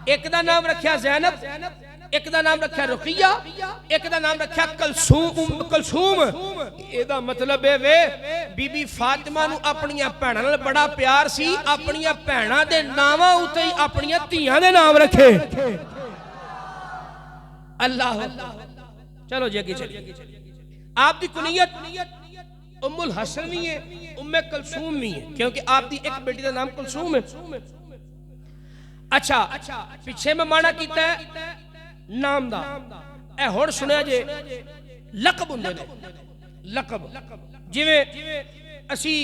ایک دا نام رکھیا زینب، ایک دا نام رکھیا رقیہ، ایک دا نام رکھیا کلثوم۔ اے دا مطلب ہے وے بی بی فاطمہ نو اپنیاں بہناں نال بڑا پیار سی، اپنیاں بہناں دے ناماں اوتے ہی اپنیاں دھیاں دے نام رکھے۔ اللہ چلو جی اگے چلیے۔ آپ دی کنیت ام الحسن بھی ہے، ام کلثوم بھی ہے، کیونکہ آپ دی ایک بیٹی دا نام کلثوم ہے۔ اچھا پیچھے میں معنی کیتا ہے نام دا، اے ہن سنیا جے لقب ہوندے نے، لقب جویں اسی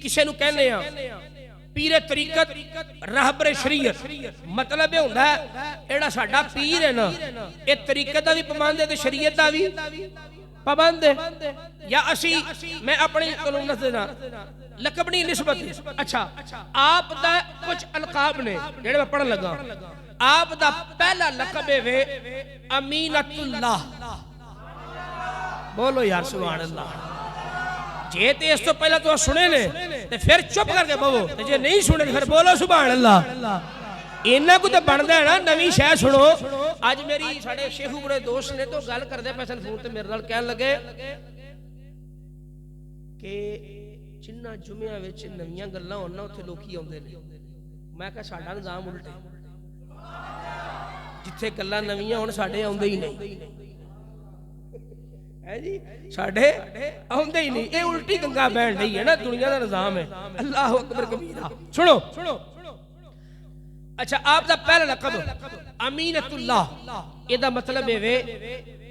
کسے نو کہنے ہاں پیر طریقت رہبر شریعت مطلب یہ ہوتا ہے ایڑا ساڑا پیر ہے نا یہ طریقت دا بھی پابند ہے تے شریعت دا بھی پابند ہے یا اسی میں اپنی قلونت دینا لقبنی نسبت اچھا آپ دا کچھ القاب نے جڑے میں پڑھن لگا آپ دا پہلا لقب ہے امینت اللہ بولو یار سبحان اللہ جے تے اس تو پہلا تو سنے نے تے پھر چپ کر کے بہو تے جے نہیں سنے پھر بولو سبحان اللہ اینا کو تے بندا ہے نا نویں شے سنو اج میری ساڈے شیخو بڑے دوست نے تو گل کردے پیسن فون تے میرے نال کہن لگے کہ جنہ جمعہ وچ نویاں گلاں ہون نا اوتھے لوکی اوندے نے میں کہا ساڈا نظام الٹے جتھے گلاں نویاں ہون ساڈے اوندے ہی نہیں ہے جی ساڑھے آؤندے ہی نہیں اے الٹی گنگا بین نہیں ہے نا دنیا دا نظام ہے اللہ اکبر کبیرہ سنو اچھا آپ دا پہلا لقب امینت اللہ یہ دا مطلب ہے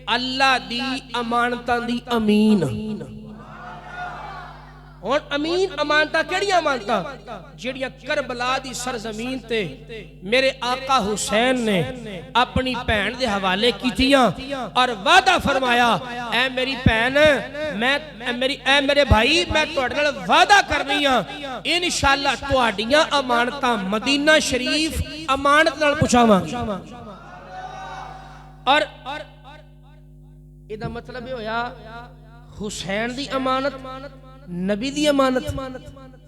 اللہ دی امانتاں دی امین اور امین امانتاں کیڑی امانتاں جڑیاں کربلا دی سرزمین تے میرے آقا حسین نے اپنی بہن دے حوالے کیتیاں اور وعدہ فرمایا اے میری بہن اے میرے بھائی میں تہاڈے نال وعدہ کرنی ہاں انشاءاللہ تہاڈیاں امانتاں مدینہ شریف امانت نال پہنچاواں اور ادا مطلب یہ ہویا حسین دی امانت نبی دی امانت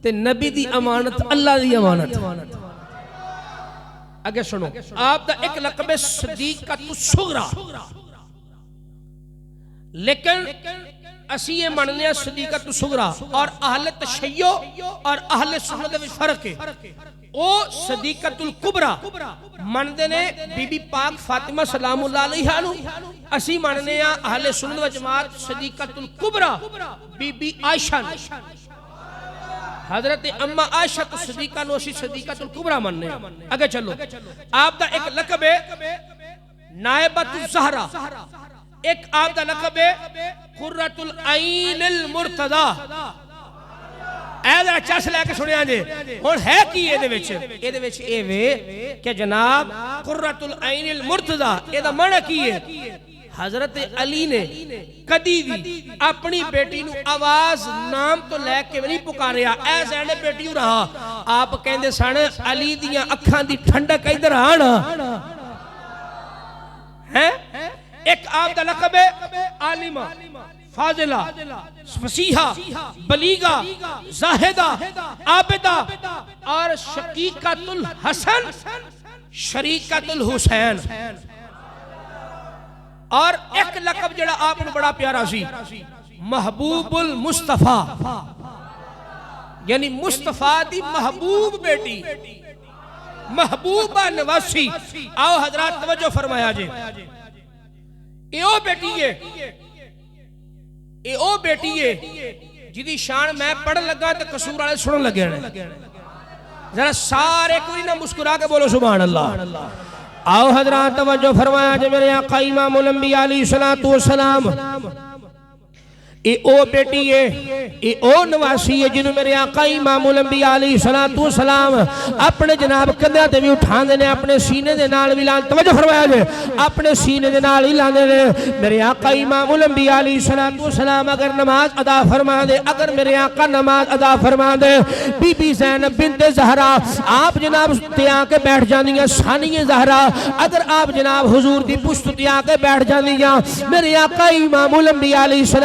تے نبی دی امانت اللہ دی امانت اگر سنو آپ دا ایک لقب صدیقۃ الصغریٰ لیکن اسی یہ مننے صدیقۃ الصغریٰ اور اہل تشیع اور اہل سنت میں فرق ہے او صدیقۃ الکبریٰ مندے نے بی بی پاک فاطمہ سلام اللہ علیہ اسی ماننے ہیں اہل سنت و جماعت صدیقۃ الکبریٰ بی بی عائشہ حضرت اما عائشہ تو صدیقہ نو اسی صدیقۃ الکبریٰ ماننے ہیں اگر چلو آپ دا ایک لقب ہے نائبۃ الزہرا ایک آپ دا لقب ہے قرۃ العین المرتضیٰ ایدھا چس لے کے سنے آنجے اور ہے کی ایدھے وچ اے وے کہ جناب قرۃ العین المرتضیٰ ایدھا معنی کی ہے حضرت علی نے کدی بھی اپنی بیٹی نو آواز نام تو لے کے نہیں پکاریا اے زینب بیٹی رہا آپ کہندے سانے علی دیاں اکھاں دی ٹھنڈک ادھر آنا ہے ایک آپ دا لقب ہے عالمہ فاضلہ فصیحہ بلیغہ زاہدہ عابدہ اور شقیقۃ الحسن شریکۃ الحسین اور ایک لقب جڑا آپ نے بڑا پیارا سی محبوب المصطفیٰ یعنی مصطفیٰ دی محبوب بیٹی محبوبہ نواسی آؤ حضرات توجہ فرمایا جے اے او بیٹی ہے اے او بیٹی ہے جدی شان میں پڑھ لگا تو قصور والے سنن لگے ہیں ذرا سارے کوئی نہ مسکرا کے بولو سبحان اللہ آؤ حضرات توجہ فرمایا جو میرے آقا امام الانبیاء علیہ السلام اے او بیٹی ہے اے او نواسی ہے جنہوں میرے آقا امام الانبیاء علیہ السلام اپنے جناب کندھے تے بھی اٹھان دینے اپنے سینے دے نال بھی لان توجہ فرمایا جے اپنے سینے دے نال ہی لان دینے میرے آقا امام الانبیاء علیہ السلام اگر نماز ادا فرما دے اگر میرے آقا نماز ادا فرما دے بی بی زینب بنت زہرا آپ جناب تے آ کے بیٹھ جاندی ہیں ثانی زہرا اگر آپ جناب حضور دی پشت تے آ کے بیٹھ جاندی ہیں میرے آقا امام الانبیاء علیہ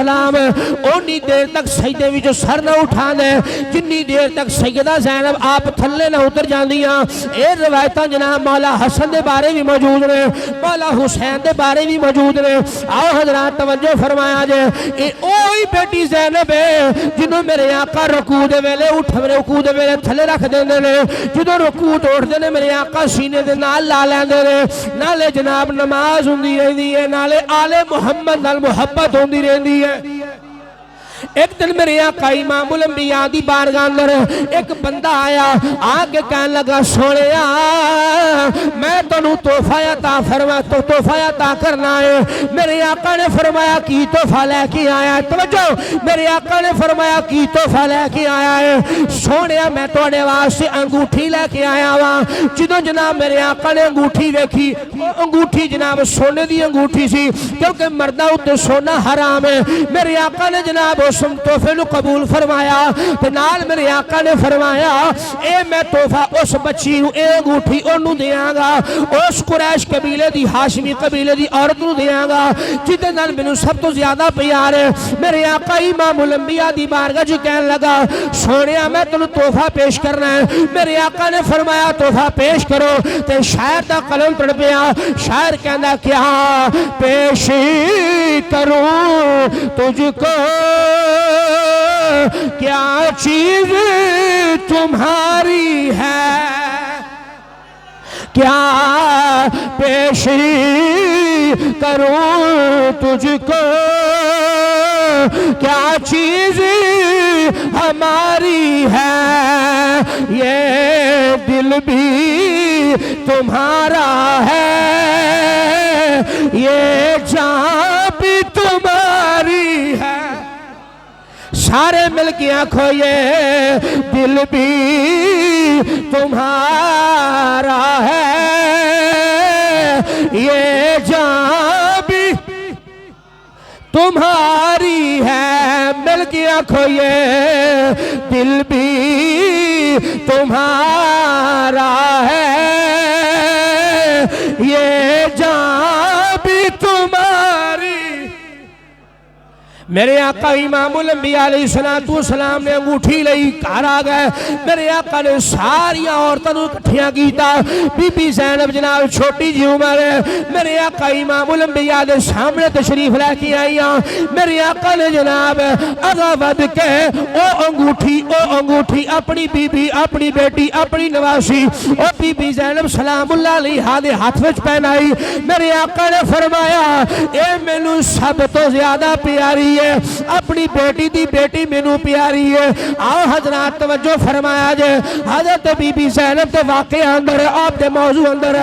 السلام اونی دیر تک سجدے وچ سر نہ اٹھا دے جنی دیر تک سیدہ زینب آپ تھلے نہ اتر جاندیاں اے روایتاں جناب مولا حسن دے بارے بھی موجود نے مولا حسین دے بارے بھی موجود نے آؤ حضرات توجہ فرمایا جے اے اوہی بیٹی زینب ہے جنہوں میرے آقا رکوع دے ویلے اٹھ رکوع دے ویلے تھلے رکھ دیندے نے جدوں رکوع توڑدے نے میرے آقا سینے دے نال لا لیندے نے نالے جناب نماز ہوندی رہندی ہے نالے آل محمد نال محبت ہوندی رہندی ہے ایک دن میرے آقا امام الانبیاء دی بارگاہ اندر ایک بندہ آیا آگے کہنے لگا سونیا میں تنوں تحفہ عطا کرنا ہے۔ میرے آقا نے فرمایا کی تحفہ لے کے آیا ہے؟ توجہ، میرے آقا نے فرمایا کی تحفہ لے کے آیا ہے؟ سونیا میں تواڈے واسطے انگوٹھی لے کے آیا ہاں۔ جدوں جناب میرے آقا نے انگوٹھی ویکھی، انگوٹھی جناب سونے دی انگوٹھی سی، کیونکہ مرداں اُتے سونا حرام ہے۔ میرے آقا نے جناب اس تحفے نو قبول فرمایا تے نال میرے آقا نے فرمایا اے میں تحفہ اس بچی نو، اے انگوٹھی اونوں دیاں گا، اس قریش قبیلے دی ہاشمی قبیلے دی عورت نو دیاں گا جدے نال مینوں سب تو زیادہ پیار ہے۔ میرے آقا امام الانبیاء دی بارگاہ وچ کہن لگا سونیا میں تینوں تحفہ پیش کرنا ہے۔ میرے آقا نے فرمایا تحفہ پیش کرو تے شاعر دا قلم تڑ پیا، شاعر کہندا کیا پیش کروں تجھ کو، کیا چیز تمہاری ہے، کیا پیش کروں تجھ کو، کیا چیز ہماری ہے، یہ دل بھی تمہارا ہے، یہ جان بھی تمہاری ہے۔ سارے مل کے آنکھو یہ دل بھی تمہارا ہے، یہ جان بھی تمہاری ہے۔ مل کے آنکھو یہ دل بھی تمہارا ہے، یہ جان بھی تمہاری۔ میرے آقا امام الانبیاء علیہ السلام نے انگوٹھی لئی گھر آ گئے۔ میرے آقا نے ساری عورتوں کو اکٹھیاں کیتا، بی بی زینب جناب چھوٹی جی عمر ہے، میرے آقا امام الانبیاء دے سامنے تشریف لے کے آئی ہیں۔ میرے آقا نے جناب اگا ود کے او انگوٹھی اپنی بی بی، اپنی بیٹی، اپنی نواسی او بی بی زینب سلام اللہ علیہا دے ہاتھ وچ پہنائی۔ میرے آقا نے فرمایا اے مینوں سب تو زیادہ پیاری ہے، اپنی بیٹی دی بیٹی مینوں پیاری ہے۔ آؤ حضرات توجہ فرمایا جے، حضرت بی بی زینب دے واقعہ اندر آپ دے موضوع اندر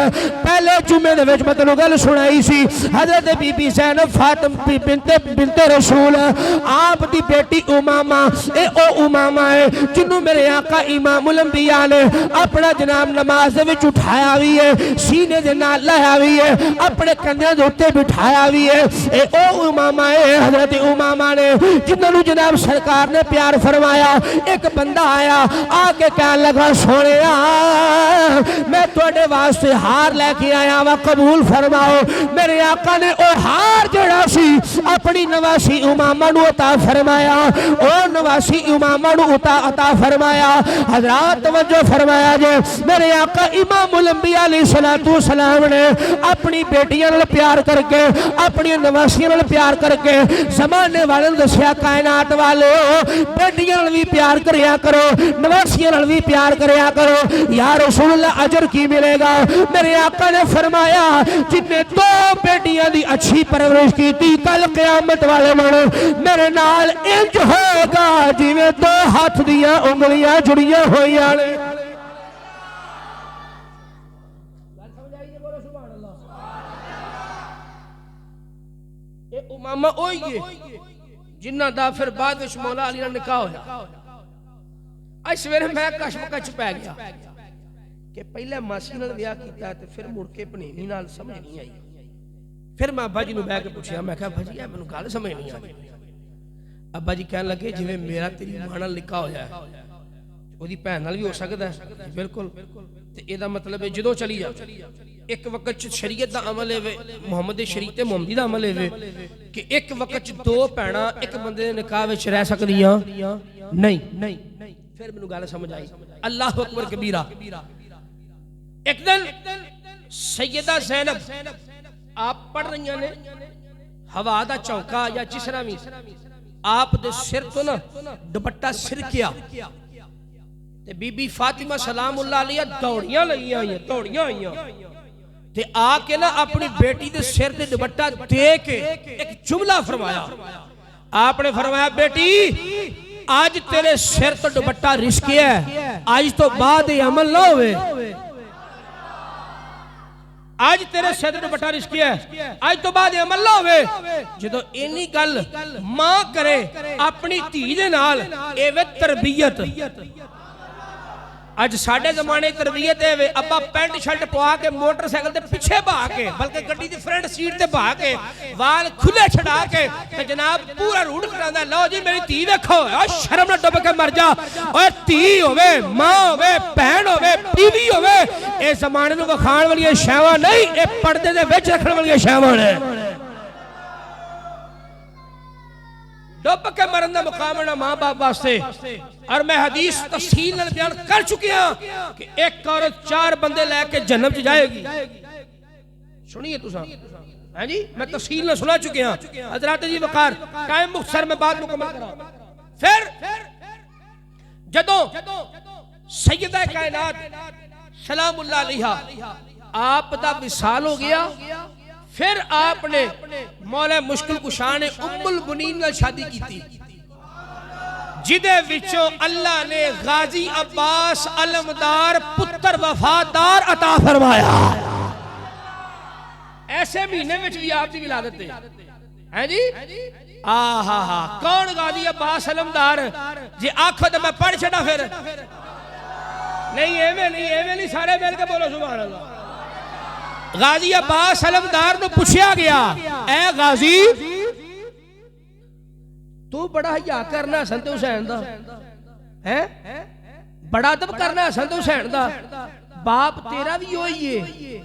پہلے جمعے دے وچ مطلب گل سنائی سی۔ حضرت بی بی زینب فاطمہ بنت رسول آپ دی بیٹی امامہ، اے او امامہ ہے جنوں میرے آقا امام الانبیاء نے اپنا جناب نماز دے وچ اٹھایا ہوئی ہے، سینے دے نال لایا ہوئی ہے، اپنے کندھے دے اوتے بٹھایا ہوئی ہے۔ اے او امامہ ہے حضرت امامہ نے جنہوں جناب سرکار نے پیار فرمایا۔ ایک بندہ آیا آگے کہنے لگا سونیا میں تواڈے واسطے ہار لے کے آیا وا، قبول فرماؤ۔ میرے آقا نے او ہار جڑا سی اپنی نواسی امامہ نو عطا فرمایا، او نواسی امامہ نو عطا فرمایا۔ حضرات توجہ فرمایا جے، میرے آقا امام الانبیاء علیہ السلام نے اپنی بیٹیاں نال پیار کر کے، اپنی نواسیاں نال پیار کر کے زمانے والے دسیا کائنات والے بیٹیاں نال بھی پیار کریا کرو، نواسیاں نال بھی پیار کریا کرو، یا رسول اللہ اجر کی ملے گا۔ میرے آقا نے فرمایا جن نے دو بیٹیاں دی اچھی پرورش کی تھی کل قیامت والے من میرے نال انج ہوگا جویں دو ہاتھ دیاں انگلیاں جڑیاں ہوئیاں نے۔ امامہ اوئی ہے جنہ دا پھر بعد وچ مولا علی نال نکاح ہویا۔ اج سویرے میں کشمکش پہ گیا کہ پہلے ماسی نال بیاہ کیتا تے پھر مڑ کے پنیوی نال سمجھ نہیں آئی۔ پھر میں ابا جی نو بیٹھ کے پوچھیا، میں کہا ابا جی اے مینوں گل سمجھ نہیں آئی۔ ابا جی کہنے لگے جویں میرا تیری ماں نال نکاح ہویا ہے اودی بہن نال بھی ہو سکدا ہے۔ بالکل، تے اے دا مطلب ہے جدوں چلی جا ایک وقت شریعت دا عمل ہے، محمد شریعت محمدی دا عمل ہے کہ ایک وقت دو بہناں ایک بندے دے نکاح وچ رہ سکدیاں نہیں۔ پھر مینوں گل سمجھ آئی، اللہ اکبر کبیرہ۔ ایک دن سیدہ زینب آپ پڑھ رہی ہیں نے ہوا دا چوکا یا جس طرح بھی آپ دے سر تو نا دوپٹہ سرکیا تے بی بی فاطمہ سلام اللہ علیہ دوڑیاں لگی آئیاں تے آ کے نا اپنی بیٹی دے سر تے دوپٹہ دے کے ایک جملہ فرمایا، آپ نے فرمایا بیٹی آج تیرے سر تو دوپٹہ رشک ہے، آج تو بعد عمل نہ ہوئے، آج تیرے سر تو دوپٹہ رشک ہے، آج تو بعد عمل نہ ہوئے۔ جدو اینی گل ماں کرے اپنی دھی دے نال اے وے تربیت۔ آج ساڑھے زمانے تربیت ہے وے ابا پینٹ شرٹ پوا کے موٹر سائیکل تے پیچھے بھا کے بلکہ گڈی دی فرنٹ سیٹ تے بھا کے وال کھلے چھڑا کے کہ جناب پورا روڈ کرانا ہے، لو جی میری تھی دیکھو شرم نہ ڈوب کے مر جا، اور تھی ہوئے ماں ہوئے بہن ہوئے بیوی ہوئے، اے زمانے نو وکھان والی شیواں نہیں، اے پردے دے وچ رکھن والی شیواں نے۔ ڈوب کے مرن دا مقام ہے ماں باپ واسطے، اور میں حدیث تفصیل نال بیان کر چکی ہوں کہ ایک عورت 4 بندے لے کے جنت چ جائے گی۔ سنیے تساں ہاں جی، میں تفصیل نال سنا چکی ہوں۔ حضرات جی وقار قائم مختصر میں بات مکمل کرا۔ پھر جدوں سیدہ کائنات سلام اللہ علیہا آپ دا وصال ہو گیا، پھر آپ نے مولا مشکل کشا نے ام البنین نال شادی کی تھی، جدے وچوں اللہ نے غازی عباس علمدار پتر وفادار عطا فرمایا۔ ایسے مہینے وچ بھی آپ دی ولادت ہے جی۔ آہا کون غازی عباس علمدار؟ جی آنکھو تو میں پڑھ چھڑا پھر نہیں ایویں نہیں سارے مل کے بولو سبحان اللہ۔ غازی عباس علمدار نو پوچھیا گیا اے غازی تو بڑا حیا کرنا حسن تے حسین دا ہے، بڑا ادب کرنا حسن تے حسین دا، باپ تیرا بھی ہوئی ہے،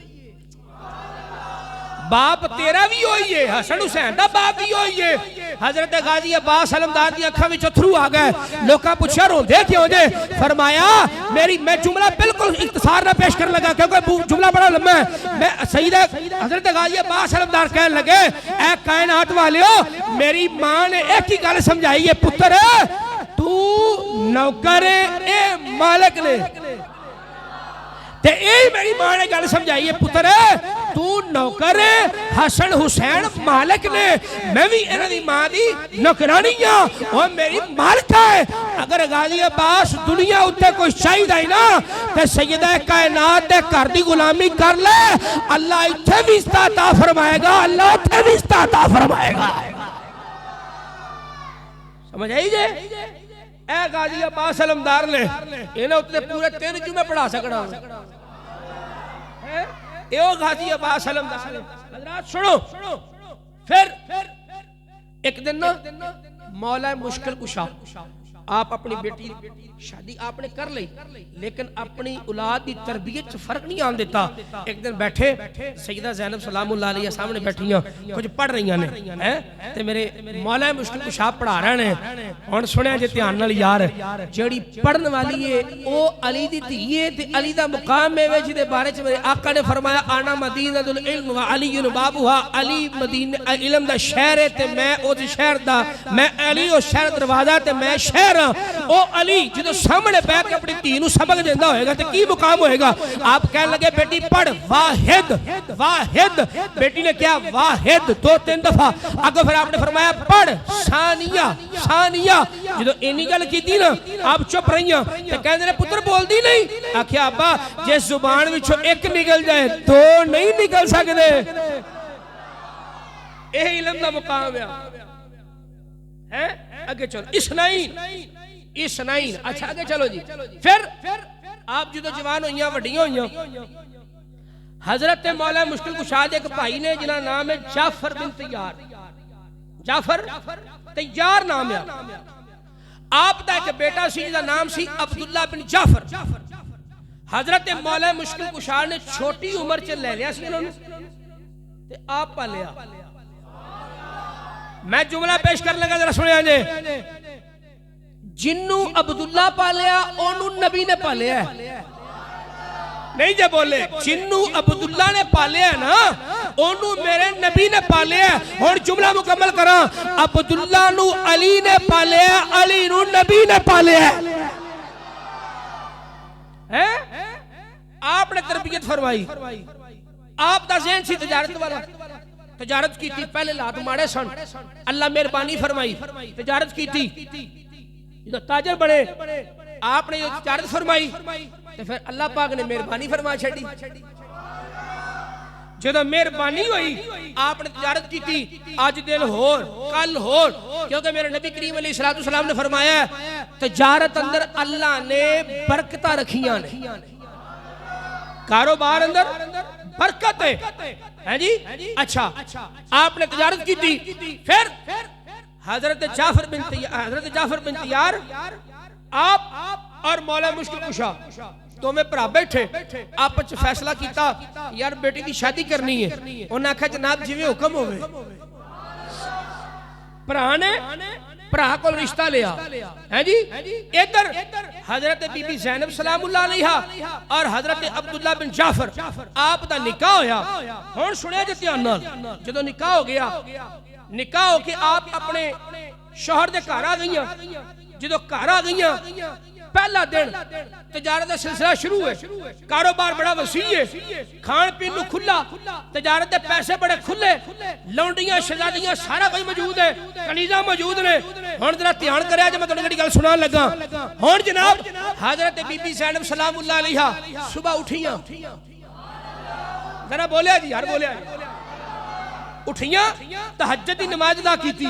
باپ تیرا بھی ہوئی ہے، حسن حسین دا باپ بھی ہوئی ہے۔ حضرت غازی عباس علمدار دی اکھاں وچ اتھرو آ گئے، لوکاں پوچھا روندے کیوں جے؟ فرمایا میں جملہ بالکل اختصار نہ پیش کر لگا کیونکہ جملہ بڑا لمبا ہے۔ میں سیدہ حضرت غازی عباس علمدار کہنے لگے اے کائنات والیو میری ماں نے ایک ہی گل سمجھائی ہے پتر تو نوکر اے مالک نے، تے اے میری ماں نے گل سمجھائی ہے پتر تو نوکر حسن حسین مالک نے، میں بھی انہاں دی ماں دی نوکرانی ہاں اور میری مالک ہے۔ اگر غازی عباس دنیا اتے کوئی چاہیے نا تے سیدہ کائنات دے گھر دی غلامی کر لے، اللہ اتھے بھی عطا فرمائے گا، اللہ اتھے بھی عطا فرمائے گا۔ سمجھ آئی جے؟ اے غازی عباس علمدار نے انہاں اتنے پورے 3 جمعے پڑھا سکنا اے او غازی عباس علمدار۔ حضرات سنو، پھر ایک دن مولا مشکل کشا آپ اپنی بیٹی شادی آپ نے کر لی لیکن اپنی اولاد دی تربیت فرق نہیں آن دیتا۔ ایک دن بیٹھے سیدہ زینب سلام اللہ علیہ سامنے بیٹھی ہیں کچھ پڑھ رہی ہیں تے میرے مولا مشکل کشا پڑھا رہے ہیں اور سنیا جے دھیان نال یار جیڑی پڑھن والی ہے او علی دی دھی ہے تے علی دا مقام ہے جے دے بارے چ میرے آقا نے فرمایا انا مدینۃ العلم و علی بابھا، علی مدینہ علم دا شہر ہے تے میں او دے شہر دا، میں علی او شہر دروازہ تے میں شہر او علی جدو سامنے بیٹھ کے اپنی دھی نو سبق دیندا ہوئے گا تے کی مقام ہوئے گا؟ آپ کہنے لگے بیٹی پڑھ واحد واحد، بیٹی نے کیا واحد 2-3 دفعہ، اگو پھر آپ نے فرمایا پڑھ ثانیہ ثانیہ، جدو اینی گل کیتی نا آپ چپ رہی ہیں تے کہندے نے پتر بول دی نہیں، آکھیا ابا جس زبان وچوں ایک نکل جائے 2 نہیں نکل سکدے، اے علم دا مقام ہے۔ اگے چلو اسنائن اچھا اگے چلو جی۔ پھر آپ جدو جوان ہوئیاں وڈیاں ہوئیاں، حضرت مولا مشکل کشا دے ایک بھائی نے جنہاں نام ہے جعفر بن تیار، جعفر تیار نام ہے۔ آپ دا ایک بیٹا سی جنہاں نام سی عبداللہ بن جعفر۔ حضرت مولا مشکل کشا نے چھوٹی عمر چ لے لیا سی انہوں نے تے آپ پالیا۔ میں جملہ پیش کر لگا ذرا سنیا جے، جنوں عبداللہ پالیا اونوں نبی نے پالیا ہے، نہیں جے بولے جنوں عبداللہ نے پالیا نا اونوں میرے نبی نے پالیا ہے۔ اور جملہ مکمل کراں، عبداللہ نو علی نے پالیا، علی نو نبی نے پالیا ہے۔ آپ نے تربیت فرمائی، آپ دا ذہن سی تجارت والا، تجارت کی تھی پہلے لات ماڑے سن اللہ مہربانی فرمائی تجارت کی تھی جدو تاجر بڑے آپ نے تجارت فرمائی تو پھر اللہ پاک نے مہربانی فرما چھڑی جدو مہربانی ہوئی آپ نے تجارت کی تھی آج دن ہور کل ہور کیونکہ میرے نبی کریم علیہ السلام نے فرمایا تجارت اندر اللہ نے برکتہ رکھیاں نے کاروبار اندر برکت ہے جی اچھا آپ نے تجارت کی تھی پھر حضرت جعفر بن طیار آپ اور مولا مشکل کشا تو میں پرا بیٹھے آپ فیصلہ کیتا یار بیٹی کی شادی کرنی ہے انہوں نے کہا جناب جی میں حکم ہوئے پرا نے پرا کو رشتہ لیا ہے جی ادھر حضرت بی بی زینب سلام اللہ علیہ اور حضرت عبداللہ بن جعفر آپ دا نکاح ہویا ہون سنے جے دھیان نال جدوں نکاح ہو گیا نکاح ہو کے آپ اپنے شوہر دے گھر آ گئیاں جدوں گھر آ گئیاں پہلا دن تجارت کا سلسلہ شروع ہے کاروبار بڑا وسیع ہے کھان پین نو کھلا تجارت دے پیسے بڑے کھلے لونڈیاں شہزادیاں سارا کوئی موجود ہے کنیزاں موجود نے ہن ذرا دھیان کریا جے میں تہاڈی گل سنان لگا ہن جناب حضرت بی بی زینب سلام اللہ علیہا صبح اٹھیاں ذرا بولیا جی یار بولیا اٹھیاں تہجد دی نماز ادا کیتی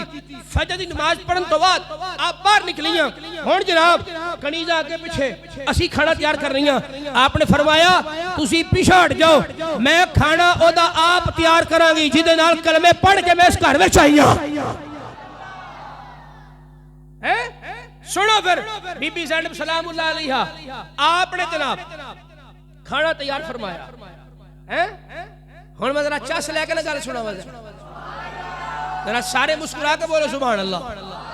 فجر دی نماز پڑھن تو بعد آپ باہر نکلیاں ہن جناب کنیزاں آگے پیچھے اسی کھانا تیار کر رہی ہیں آپ نے فرمایا تسی پیچھے ہٹ جاؤ میں کھانا او دا آپ تیار کراں گی جے نال کلمے پڑھ کے میں اس گھر وچ آئی ہاں سنو پھر بی بی زینب سلام اللہ علیہا آپ نے جناب کھانا تیار فرمایا ہن میں ذرا چس لے کے نہ گل سنا ذرا سارے مسکرا کے بولو سبحان اللہ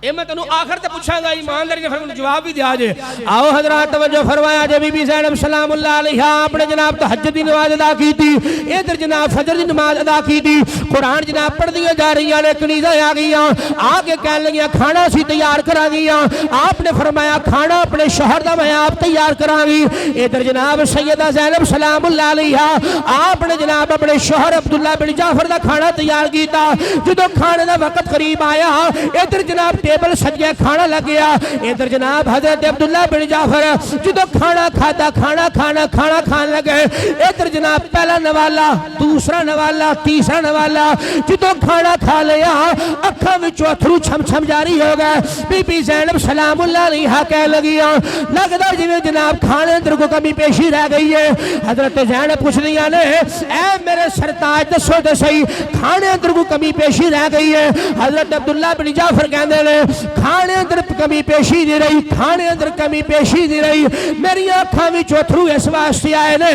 اے میں تنوں آخر تے پوچھاں گا ایمانداری نے فرمایا جواب بھی دیا جے آؤ حضرات توجہ فرمایا جے بی بی زینب سلام اللہ علیہا آپ نے جناب تہجد دی نماز ادا کی تھی ادھر جناب فجر دی نماز ادا کی تھی قرآن جناب پڑھ دیا جا رہی ہیں کنیزاں آ گئیاں آگے کہنے لگیاں کھانا سی تیار کرا گئیاں آپ نے فرمایا کھانا اپنے شوہر دا میں آپ تیار کرا گی ادھر جناب سیدہ زینب سلام اللہ علیہا آپ نے جناب اپنے شوہر عبداللہ بن جعفر دا کھانا تیار کیتا جدو کھانے دا وقت قریب آیا ادھر جناب ٹیبل سج گیا کھانا لگ گیا ادھر جناب حضرت عبداللہ بن جعفر جدو کھانا کھاتا کھانا کھان لگے ادھر جناب پہلا نوالا دوسرا نوالا تیسرا نوالا جدو کھانا کھا لیا اکھاں وچوں اتھرو چھم چھم جاری ہو گئے بی بی زینب سلام اللہ علیہا کہہ لگیاں لگدا جویں جناب کھانے اندر کو کمی پیشی رہ گئی ہے حضرت زینب پوچھ دیاں نے اے میرے سرتاج دسو تے صحیح کھانے اندر کو کمی پیشی رہ گئی ہے حضرت عبداللہ بن جعفر کہندے نے کھانے اندر کمی پیشی دی رہی کھانے اندر کمی پیشی دی رہی میری آنکھاں وچوں اتھرو اس واسطے آئے نے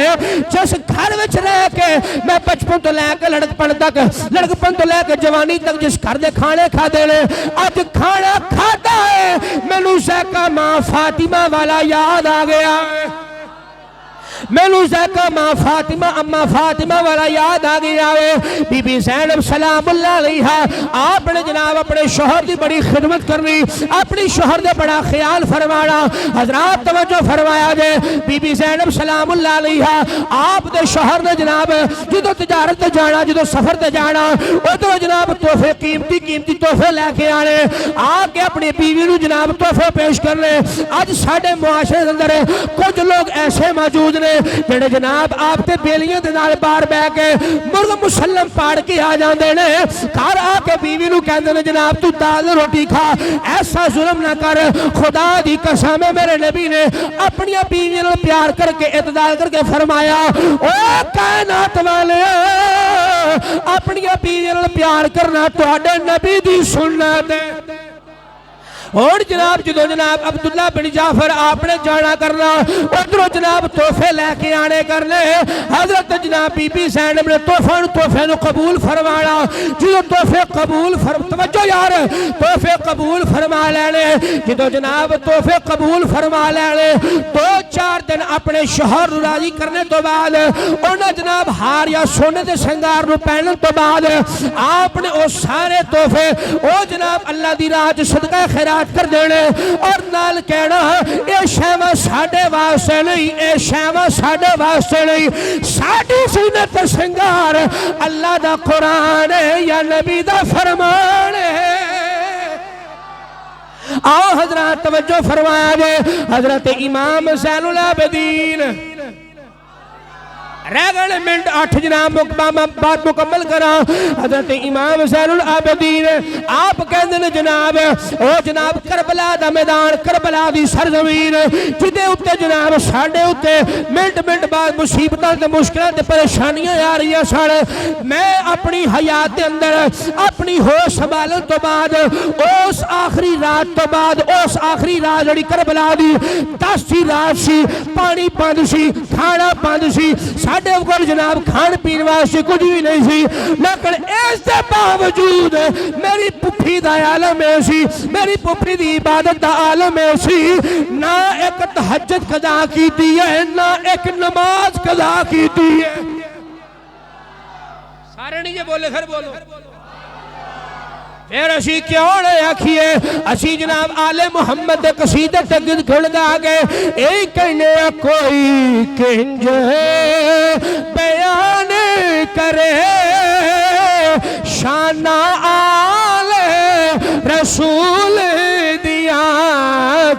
جس گھر وچ رہ کے میں بچپن تو لے کے لڑکپن تو لے کے جوانی تک جس گھر دے کھانے کھادے نے اج کھانا کھاتا ہے مینوں زیکا ماں فاطمہ والا یاد آ گیا مینوں زیکا ماں فاطمہ اما فاطمہ والا یاد آ گیا ہے بی بی زینب سلام اللہ علیہا آپ نے جناب اپنے شوہر دی بڑی خدمت کرنی اپنی شوہر دے بڑا خیال فرمانا حضرات توجہ فرمایا جے بی بی زینب سلام اللہ علیہا آپ دے شوہر نے جناب جدو تجارت تے جانا جدو سفر تے جانا ادھر جناب تحفے قیمتی تحفے لے کے آنے آ کے اپنی بیوی نو جناب تحفے پیش کرنے اج ساڈے معاشرے اندر کچھ لوگ ایسے موجود نے جڑے جناب آپ تے بیلیاں دے نال بار بہ کے مرغ مسلم پاڑ کے آ جاندے نے گھر آ کے بیوی نو کہندے نے جناب تو دال روٹی کھا ایسا ظلم نہ کر خدا دی قسم ہے میرے نبی نے اپنی بیوی نال پیار کر کے اعتدال کر کے فرمایا او کائنات والے اپنی بیوی نال پیار کرنا تواڈے نبی دی سنت ہے اور جناب جدو جناب عبداللہ بن جعفر آپ نے جانا کرنا ادھروں جناب تحفے لے کے آنے کرنے حضرت جناب بی بی زینب نے تحفے نو قبول فرمانا جدو تحفے قبول توجہ یار تحفے قبول فرما لینے جدو جناب تحفے قبول فرما لینے 2-4 دن اپنے شوہر راضی کرنے تو بعد انہیں جناب ہار یا سونے دے سنگار نو پہننے تو بعد آپ نے وہ سارے تحفے وہ جناب اللہ دی راہ صدقہ خیرات خیرات کر دینے اور نال کہنا اے شیوہ ساڑھے واسطے نہیں، اے شیوہ ساڑھے واسطے نہیں، ساڑھی زینت سنگار اللہ دا قرآن ہے یا نبی دا فرمان ہے۔ آؤ حضرات توجہ فرمایا جے، حضرت امام زین العابدین رہ گئے منٹ 8 جناب بات مکمل کرا۔ حضرت امام زین العابدین آپ کہندے نے جناب او جناب کربلا دا میدان، کربلا دی سرزمین جدے اتے جناب ساڑھے اتے منٹ بعد مصیبتاں تے مشکلات تے پریشانیاں آ رہی ہیں ساڑھے، میں اپنی حیات دے اندر اپنی ہوش سنبھالن تو بعد اس آخری رات تو بعد اس آخری رات جڑی کربلا دی 10 سی رات سی، پانی پاند سی، کھانا پاند سی، ساڑھے اوپر جناب کھان پین واسطے کچھ بھی نہیں سی، لیکن اس دے باوجود میری پپھی دا عالم میں سی، میری پپھی دی عبادت دا عالم میں سی، نہ ایک تہجد قضا کیتی ہے نہ ایک نماز قضا کیتی ہے۔ سارے نہیں یہ بولے پھر بولو، پھر اسی کیوں نے آکھیے اسی جناب آل محمد دے قصیدے تگد کھڑ دا گئے اے کہنے کوئی کنج بیان کرے شانہ آل رسول دیا،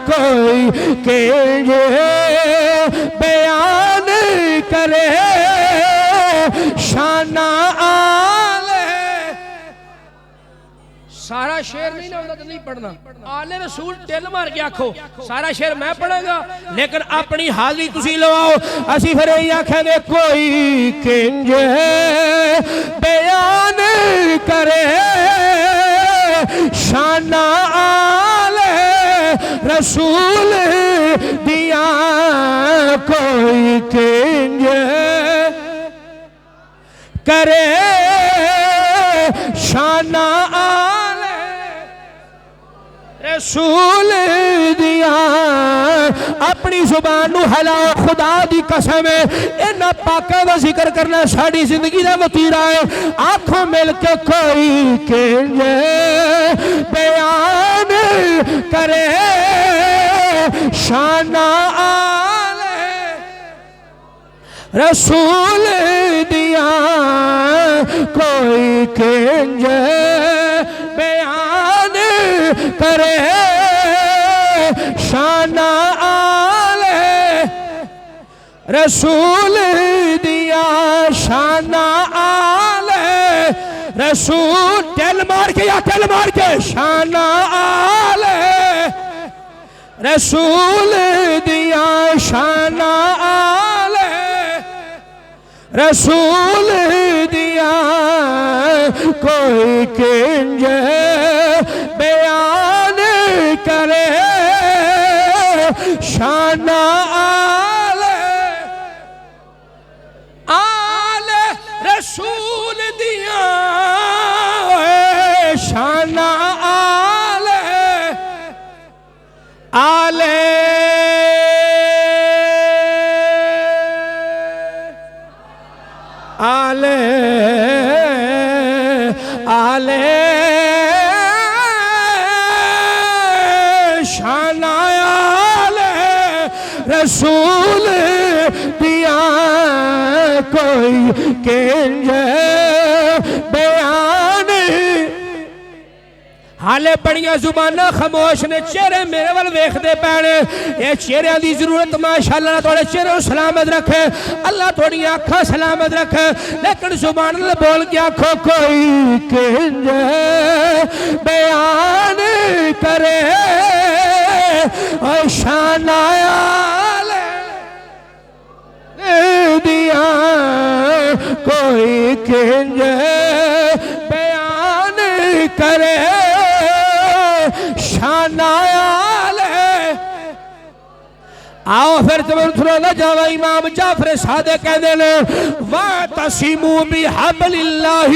کوئی کنج بیان کرے شانہ آل۔ سارا شعر نہیں ہوتا تو نہیں پڑھنا، آل رسول ٹیل مار کے آکھو سارا شعر میں پڑھا گا، لیکن اپنی حاضری تسی لو آؤ اسی پھر یہ آکھیں گے کوئی کنج بیان کرے شانہ آل رسول دیا، کوئی کنج کرے شانہ آل رسول دیا۔ اپنی زبان نو ہلاؤ، خدا دی قسم ہے انہا پاکہ دا ذکر کرنا ساڑی زندگی دا وطیرہ ہے۔ آنکھوں مل کے کوئی کنج بیان کرے شانہ آل رسول دیا، کوئی کنج بیان کرے شانہ آل رسول دیا، شانہ آل رسول، ٹیل مار کے یا ٹیل مار کے، شانہ آل رسول دیا، شانہ آل رسول دیا، کوئی کنج بیان کرے شانہ آل آل رسول دیا، شانہ آل آل آل آل شانہ آل رسول دیا، کوئی کنج بیان۔ حالے بڑیاں زبانہ خاموش نے، چہرے میرے وال ویکھ دے پینے، یہ چہرے دی ضرورت ماشاءاللہ اللہ توڑے چہرے سلامت رکھے، اللہ توڑی آنکھا سلامت رکھے، لیکن زبان اللہ بول کے آنکھوں کوئی کنج بیان کرے شانہ آل دیا، کوئی کنج بیان کرے شانہ آل آؤ پھر تمہیں سنانا جاوا امام جعفر صادق کہتے ہیں وَاعْتَصِمُوا بِحَبْلِ اللَّهِ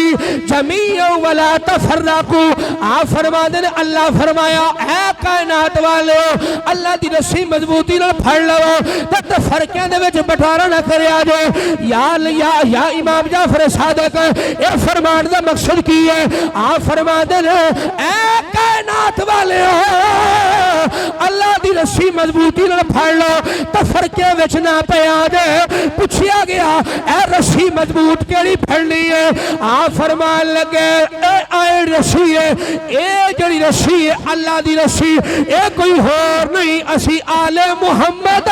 جَمِيعًا وَلَا تَفَرَّقُوا. آپ فرما دیں اللہ فرمایا اے کائنات والے اللہ دی رسی مضبوطی نہ پھڑ لو تے فرقیاں دے وچ بٹوارا نہ کریا جے. یا امام جعفر صادق اے فرمان دا مقصد کی ہے؟ آپ فرما دیں اے کائنات والے اللہ دی رسی مضبوطی نہ پھڑ لو تفرقے وچ نہ پیا جے. پوچھیا گیا اے رسی مضبوط کیڑی پھڑنی ہے؟ آپ فرمان لگے اے رسی ہے اے جڑی رسی ہے اللہ دی رسی اے کوئی اور نہیں اسی آل محمد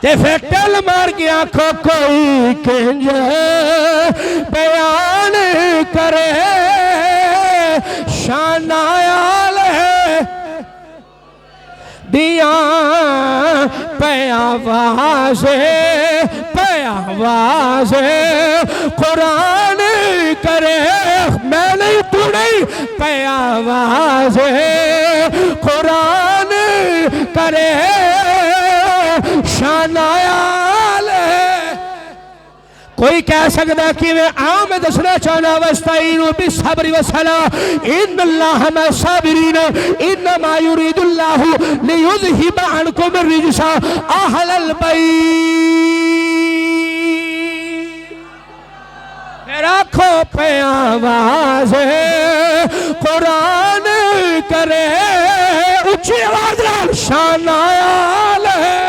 تے پھر ٹل مار کے آنکھوں کوئی کنج بیان کرے شان آیال ہے دیاں پیاواز قرآن کرے میں نہیں تو نہیں پیاواز قرآن کرے شان آیال ہے. کوئی کہہ سکتا ہے کہ میں میں دسنا چاہنا وَاسْتَعِينُوا بِالصَّبْرِ وَالصَّلَاةِ إِنَّ اللَّهَ مَعَ الصَّابِرِينَ إِنَّمَا يُرِيدُ اللَّهُ لِيُذْهِبَ عَنْكُمُ الرِّجْسَ أَهْلَ الْبَيْتِ. رکھو پہ آواز قرآن کرے اونچی آواز نال شان آیال ہے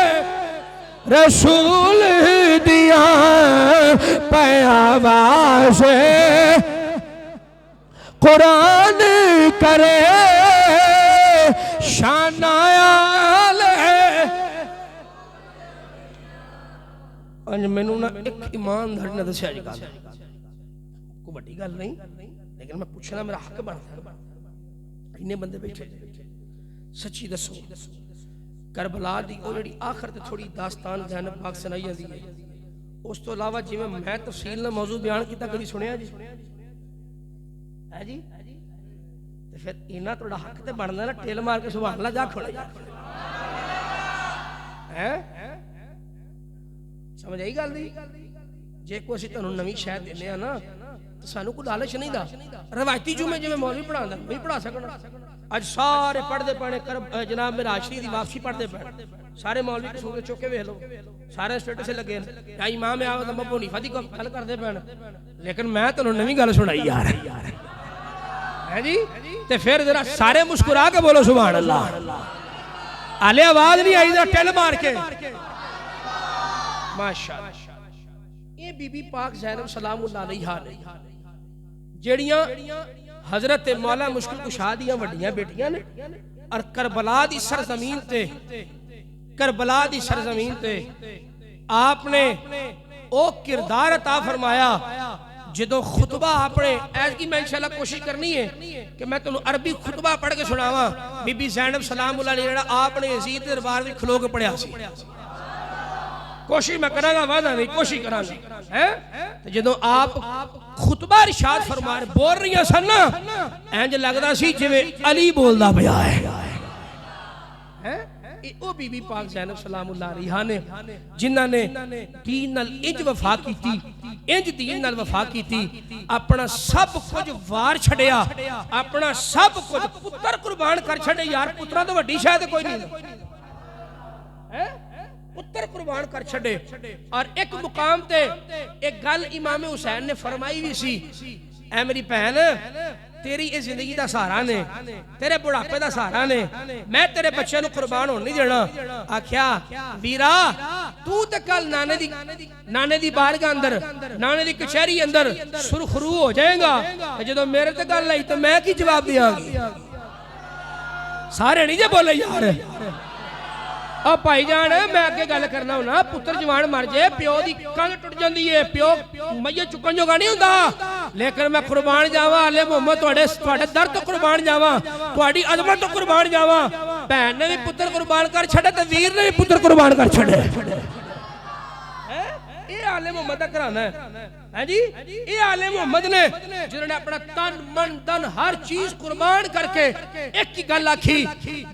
رسول دیا پہ آواز قرآن کرے شان آیال ہے. انج مینوں نا ایک ایماندار نے دسیا جی گل کوئی بڑی گل نہیں لیکن میں پوچھنا میرا حق بنتا ہے. اینے بندے بیٹھے سچی دسو کربلا دی او جڑی آخر تے تھوڑی داستان زینب پاک سنائی جاندی ہے اس تو علاوہ جویں میں تفصیل نال موضوع بیان کیتا کبھی سنیا جی ہے جی تے پھر انہاں تہاڈا حق تے بندا نا ٹیل مار کے سبحان اللہ جا کھڑے ہیں سمجھ آئی گل دی. جے کوئی اسی تانوں نویں شے دینے آ نا تے سانوں کوئی لالچ نہیں دا. روایتی جمعے جویں مولوی پڑھاندا نہیں پڑھا سکنا. اج سارے پڑھدے پڑھنے جناب میرا عاشری دی واپسی پڑھدے پڑھ سارے مولوی کے سورے چوکے ویکھ لو سارے سٹیٹس سے لگے یا امام اعظم ابو حنیفہ دی گل کردے پڑھ لیکن میں تانوں نویں گل سنائی یار ہے جی تے پھر ذرا سارے مسکرا کے بولو سبحان اللہ. آلے آواز نہیں آئی ذرا ٹل مار کے ماشاءاللہ. یہ بی بی پاک زینب سلام اللہ علیہا نے جیڑیاں حضرت مولا مشکل کشا دیاں وڈیاں بیٹیاں نے اور کربلا دی سرزمین تے آپ نے او کردار عطا فرمایا جدو خطبہ اپنے ایس کی میں انشاءاللہ کوشش کرنی ہے کہ میں تنہوں عربی خطبہ پڑھ کے سناواں. بی بی زینب سلام اللہ علیہ آپ نے یزید دربار میں کھلو کے پڑھیا سی. کوشش میں کروں گا وعدہ نہیں کوشش کروں گا. جدو آپ خطبہ ارشاد فرما رہے بول رہی ہیں سن انج لگدا سی جویں علی بولدا پیا ہے. او بی بی پاک زینب سلام اللہ علیہا نے جنہاں نے دین نال انج وفا کیتی انج دین نال وفا کیتی اپنا سب کچھ وار چھڑیا اپنا سب کچھ پتر قربان کر چھڑے. یار پتراں تو وڈی شاید کوئی نہیں پتر قربان کر چھڑے. اور ایک مقام تے ایک گل امام حسین نے فرمائی بھی سی اے میری بہن تیری اس زندگی دا سہارا نے تیرے بڑھاپے دا سہارا نے میں تیرے بچے نو قربان ہون نہیں دینا. آکھیا ویرا تو تے کل نانے دی بارگاہ اندر نانے دی کچہری اندر سرخرو ہو جائے گا جدوں میرے تے گل آئی تو میں کی جواب دیاں گی. سارے نہیں جے بولے یار اور بھائی جان میں آگے گل کرنا ہونا پتر جوان مر جائے پیو دی کنگ ٹوٹ جاندی ہے پیو میت چکن جو نہیں ہوندا لیکن میں قربان جاواں آلے محمد تواڈے در تو قربان جاواں تواڈی عظمت تو قربان جاواں. بہن نے بھی پتر قربان کر چھڑے تے ویر نے بھی پتر قربان کر چھڑے. یہ آل محمد کا گھرانہ ہے جی، یہ آل محمد نے جنہوں نے اپنا تن من دن ہر چیز قربان کر کے ایک کی گل آکھی،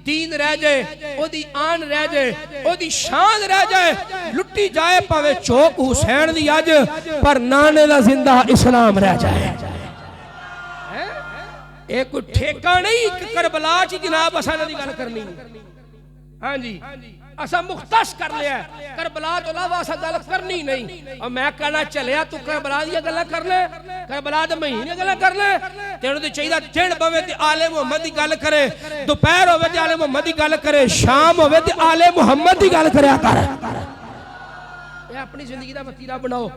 دین رہ جائے، او دی آن رہ جائے، او دی شان رہ جائے، لٹی جائے پاوے چوک حسین دی آج، پر نانے دا زندہ اسلام رہ جائے۔ ایک کوئی ٹھیکہ نہیں کہ کربلا چی جناب اسانا دی گل کرنی، ہاں جی اسا مختص کر لیا ہے، کربلا تو علاوہ اسا گل کرنی نہیں۔ اور میں کہنا چلیا تو کربلا دیا گلہ کر لے، کربلا دے مہینے گلہ کر لے، تینوں دے چاہیدہ دن بوے تے آل محمد دی گل کرے، دوپہر ہوئے تے آل محمد دی گل کرے، شام ہوئے تے آل محمد دی گل کرے کر۔ یہ اپنی زندگی دا وتیرہ بناؤ،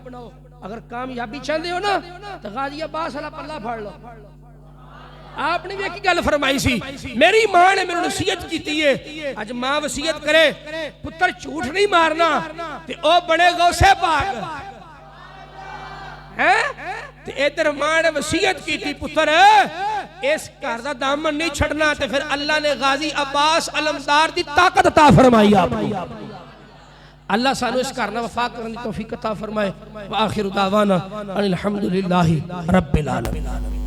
اگر کامیابی چاہتے ہو نا تو غازی عباس والا پلہ پھاڑ لو۔ آپ نے بھی ایک گل فرمائی سی، میری ماں نے میرے نصیحت کیتی ہے، آج ماں وصیت کرے پتر جھوٹ نہیں مارنا تے او بڑے غوث پاک ہیں، تے ادھر ماں نے وصیت کیتی پتر اس گھر دا دامن نہیں چھڑنا، تے پھر اللہ نے غازی عباس علمدار دی طاقت عطا فرمائی آپ کو۔ اللہ سانو اس کارنا وفا کرنے توفیق عطا فرمائے۔ وآخر دعوانا ان الحمدللہ رب العالمین۔